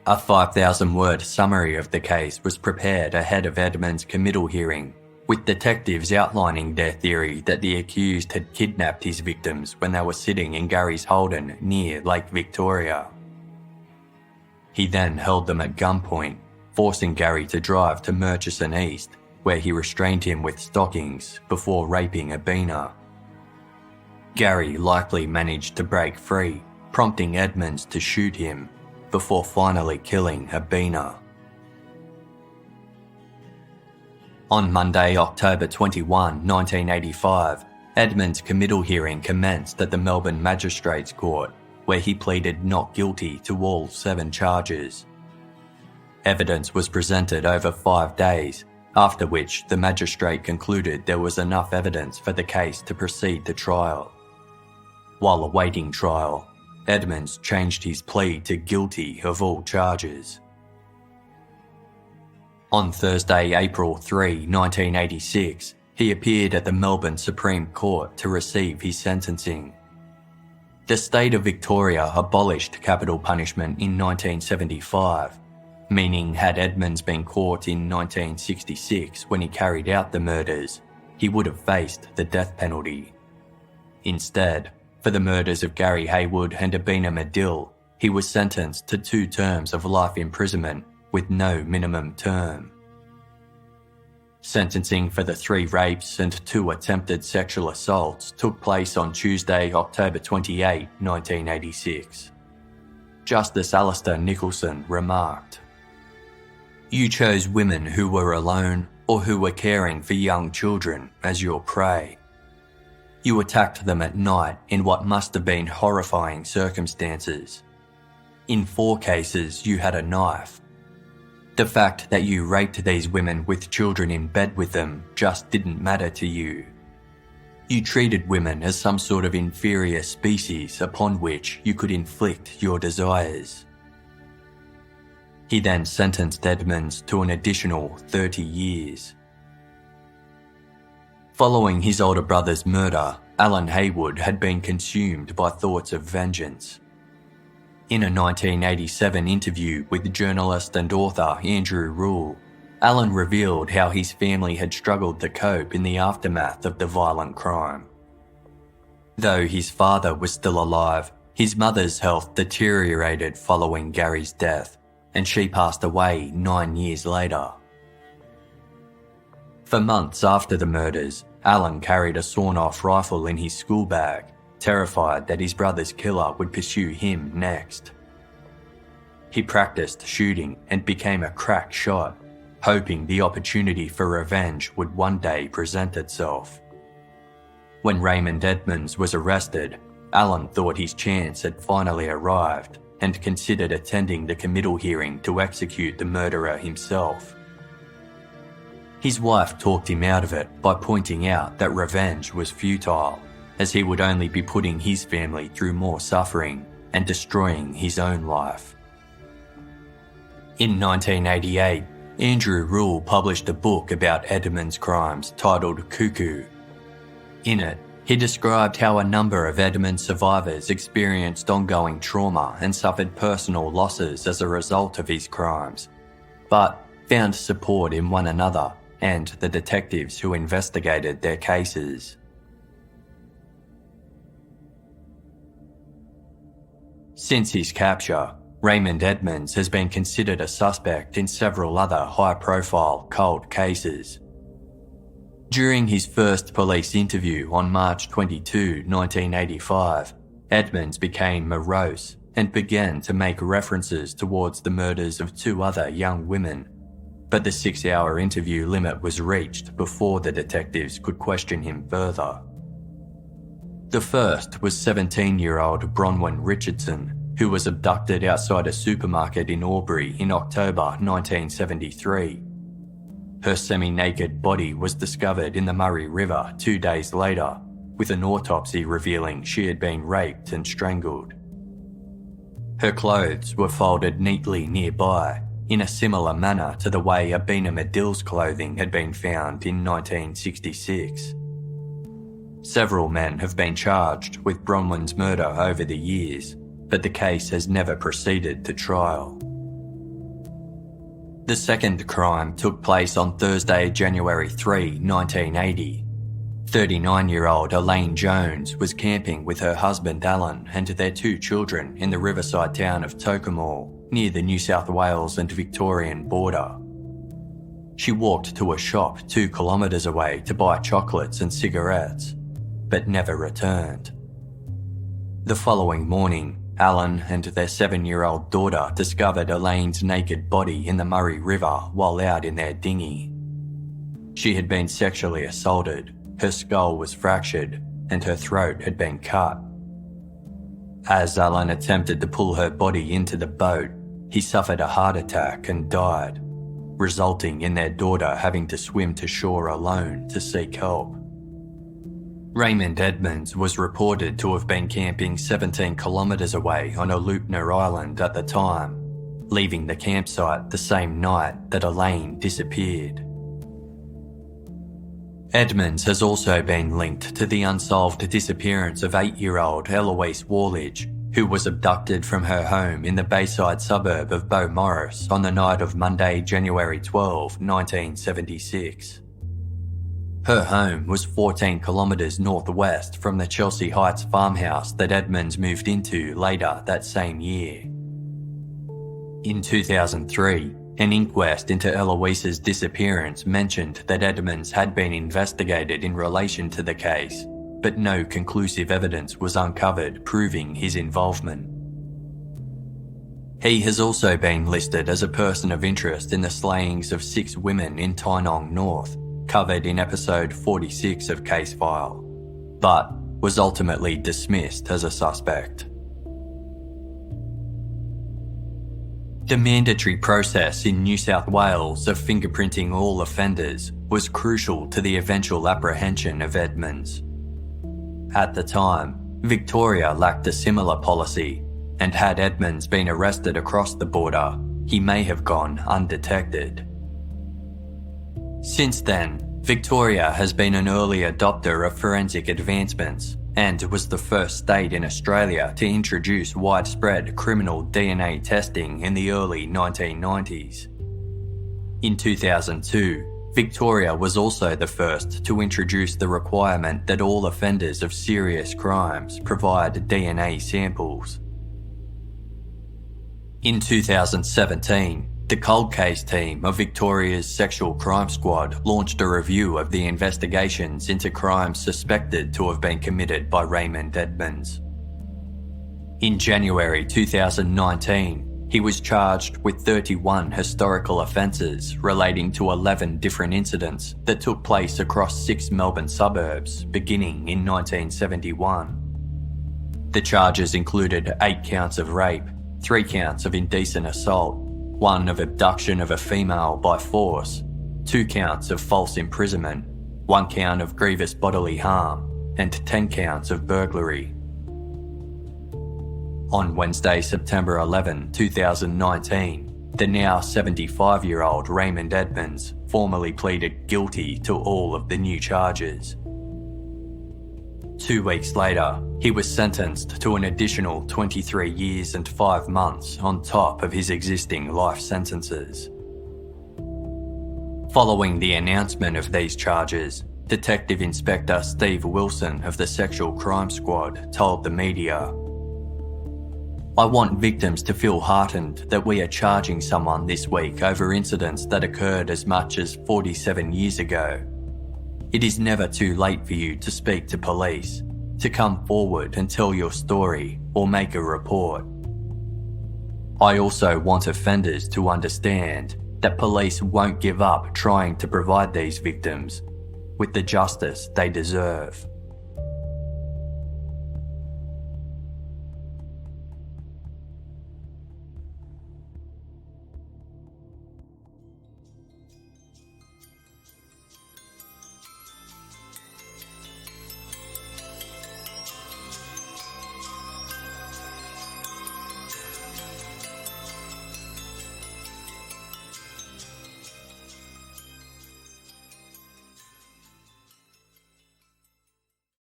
A 5,000-word summary of the case was prepared ahead of Edmonds' committal hearing, with detectives outlining their theory that the accused had kidnapped his victims when they were sitting in Gary's Holden near Lake Victoria. He then held them at gunpoint, forcing Gary to drive to Murchison East, where he restrained him with stockings before raping Abina. Gary likely managed to break free, prompting Edmonds to shoot him, before finally killing Abina. On Monday, October 21, 1985, Edmonds' committal hearing commenced at the Melbourne Magistrates Court, where he pleaded not guilty to all 7 charges. Evidence was presented over 5 days, after which the magistrate concluded there was enough evidence for the case to proceed to trial. While awaiting trial, Edmonds changed his plea to guilty of all charges. On Thursday, April 3, 1986, he appeared at the Melbourne Supreme Court to receive his sentencing. The state of Victoria abolished capital punishment in 1975, meaning had Edmonds been caught in 1966 when he carried out the murders, he would have faced the death penalty. Instead, for the murders of Gary Hayward and Abina Madill, he was sentenced to 2 terms of life imprisonment with no minimum term. Sentencing for the 3 rapes and 2 attempted sexual assaults took place on Tuesday, October 28, 1986. Justice Alistair Nicholson remarked, "You chose women who were alone or who were caring for young children as your prey. You attacked them at night in what must have been horrifying circumstances. In 4 cases, you had a knife. The fact that you raped these women with children in bed with them just didn't matter to you. You treated women as some sort of inferior species upon which you could inflict your desires. He then sentenced Edmonds to an additional 30 years. Following his older brother's murder, Alan Hayward had been consumed by thoughts of vengeance. In a 1987 interview with journalist and author Andrew Rule, Alan revealed how his family had struggled to cope in the aftermath of the violent crime. Though his father was still alive, his mother's health deteriorated following Gary's death, and she passed away 9 years later. For months after the murders, Alan carried a sawn-off rifle in his school bag, terrified that his brother's killer would pursue him next. He practiced shooting and became a crack shot, hoping the opportunity for revenge would one day present itself. When Raymond Edmonds was arrested, Alan thought his chance had finally arrived and considered attending the committal hearing to execute the murderer himself. His wife talked him out of it by pointing out that revenge was futile, as he would only be putting his family through more suffering and destroying his own life. In 1988, Andrew Rule published a book about Edmonds' crimes titled Cuckoo. In it, he described how a number of Edmonds survivors experienced ongoing trauma and suffered personal losses as a result of his crimes, but found support in one another and the detectives who investigated their cases. Since his capture, Raymond Edmonds has been considered a suspect in several other high-profile cold cases. During his first police interview on March 22, 1985, Edmonds became morose and began to make references towards the murders of 2 other young women, but the 6-hour interview limit was reached before the detectives could question him further. The first was 17-year-old Bronwyn Richardson, who was abducted outside a supermarket in Albury in October 1973. Her semi-naked body was discovered in the Murray River 2 days later, with an autopsy revealing she had been raped and strangled. Her clothes were folded neatly nearby, in a similar manner to the way Abina Madill's clothing had been found in 1966. Several men have been charged with Bronwyn's murder over the years, but the case has never proceeded to trial. The second crime took place on Thursday, January 3, 1980. 39-year-old Elaine Jones was camping with her husband Alan and their 2 children in the riverside town of Tocumwal, near the New South Wales and Victorian border. She walked to a shop 2 kilometres away to buy chocolates and cigarettes, but never returned. The following morning, Alan and their 7-year-old daughter discovered Elaine's naked body in the Murray River while out in their dinghy. She had been sexually assaulted, her skull was fractured, and her throat had been cut. As Alan attempted to pull her body into the boat, he suffered a heart attack and died, resulting in their daughter having to swim to shore alone to seek help. Raymond Edmonds was reported to have been camping 17 kilometres away on Aloopna Island at the time, leaving the campsite the same night that Elaine disappeared. Edmonds has also been linked to the unsolved disappearance of 8-year-old Eloise Warledge, who was abducted from her home in the Bayside suburb of Beaumaris on the night of Monday, January 12, 1976. Her home was 14 kilometres northwest from the Chelsea Heights farmhouse that Edmonds moved into later that same year. In 2003, an inquest into Eloise's disappearance mentioned that Edmonds had been investigated in relation to the case, but no conclusive evidence was uncovered proving his involvement. He has also been listed as a person of interest in the slayings of 6 women in Tynong North, covered in episode 46 of Casefile, but was ultimately dismissed as a suspect. The mandatory process in New South Wales of fingerprinting all offenders was crucial to the eventual apprehension of Edmonds. At the time, Victoria lacked a similar policy, and had Edmonds been arrested across the border, he may have gone undetected. Since then, Victoria has been an early adopter of forensic advancements and was the first state in Australia to introduce widespread criminal DNA testing in the early 1990s. In 2002, Victoria was also the first to introduce the requirement that all offenders of serious crimes provide DNA samples. In 2017, the Cold Case team of Victoria's Sexual Crime Squad launched a review of the investigations into crimes suspected to have been committed by Raymond Edmonds. In January 2019, he was charged with 31 historical offences relating to 11 different incidents that took place across 6 Melbourne suburbs beginning in 1971. The charges included 8 counts of rape, 3 counts of indecent assault, 1 of abduction of a female by force, 2 counts of false imprisonment, 1 count of grievous bodily harm, and 10 counts of burglary. On Wednesday, September 11, 2019, the now 75-year-old Raymond Edmonds formally pleaded guilty to all of the new charges. 2 weeks later, he was sentenced to an additional 23 years and 5 months on top of his existing life sentences. Following the announcement of these charges, Detective Inspector Steve Wilson of the Sexual Crime Squad told the media, "I want victims to feel heartened that we are charging someone this week over incidents that occurred as much as 47 years ago. It is never too late for you to speak to police, to come forward and tell your story or make a report. I also want offenders to understand that police won't give up trying to provide these victims with the justice they deserve."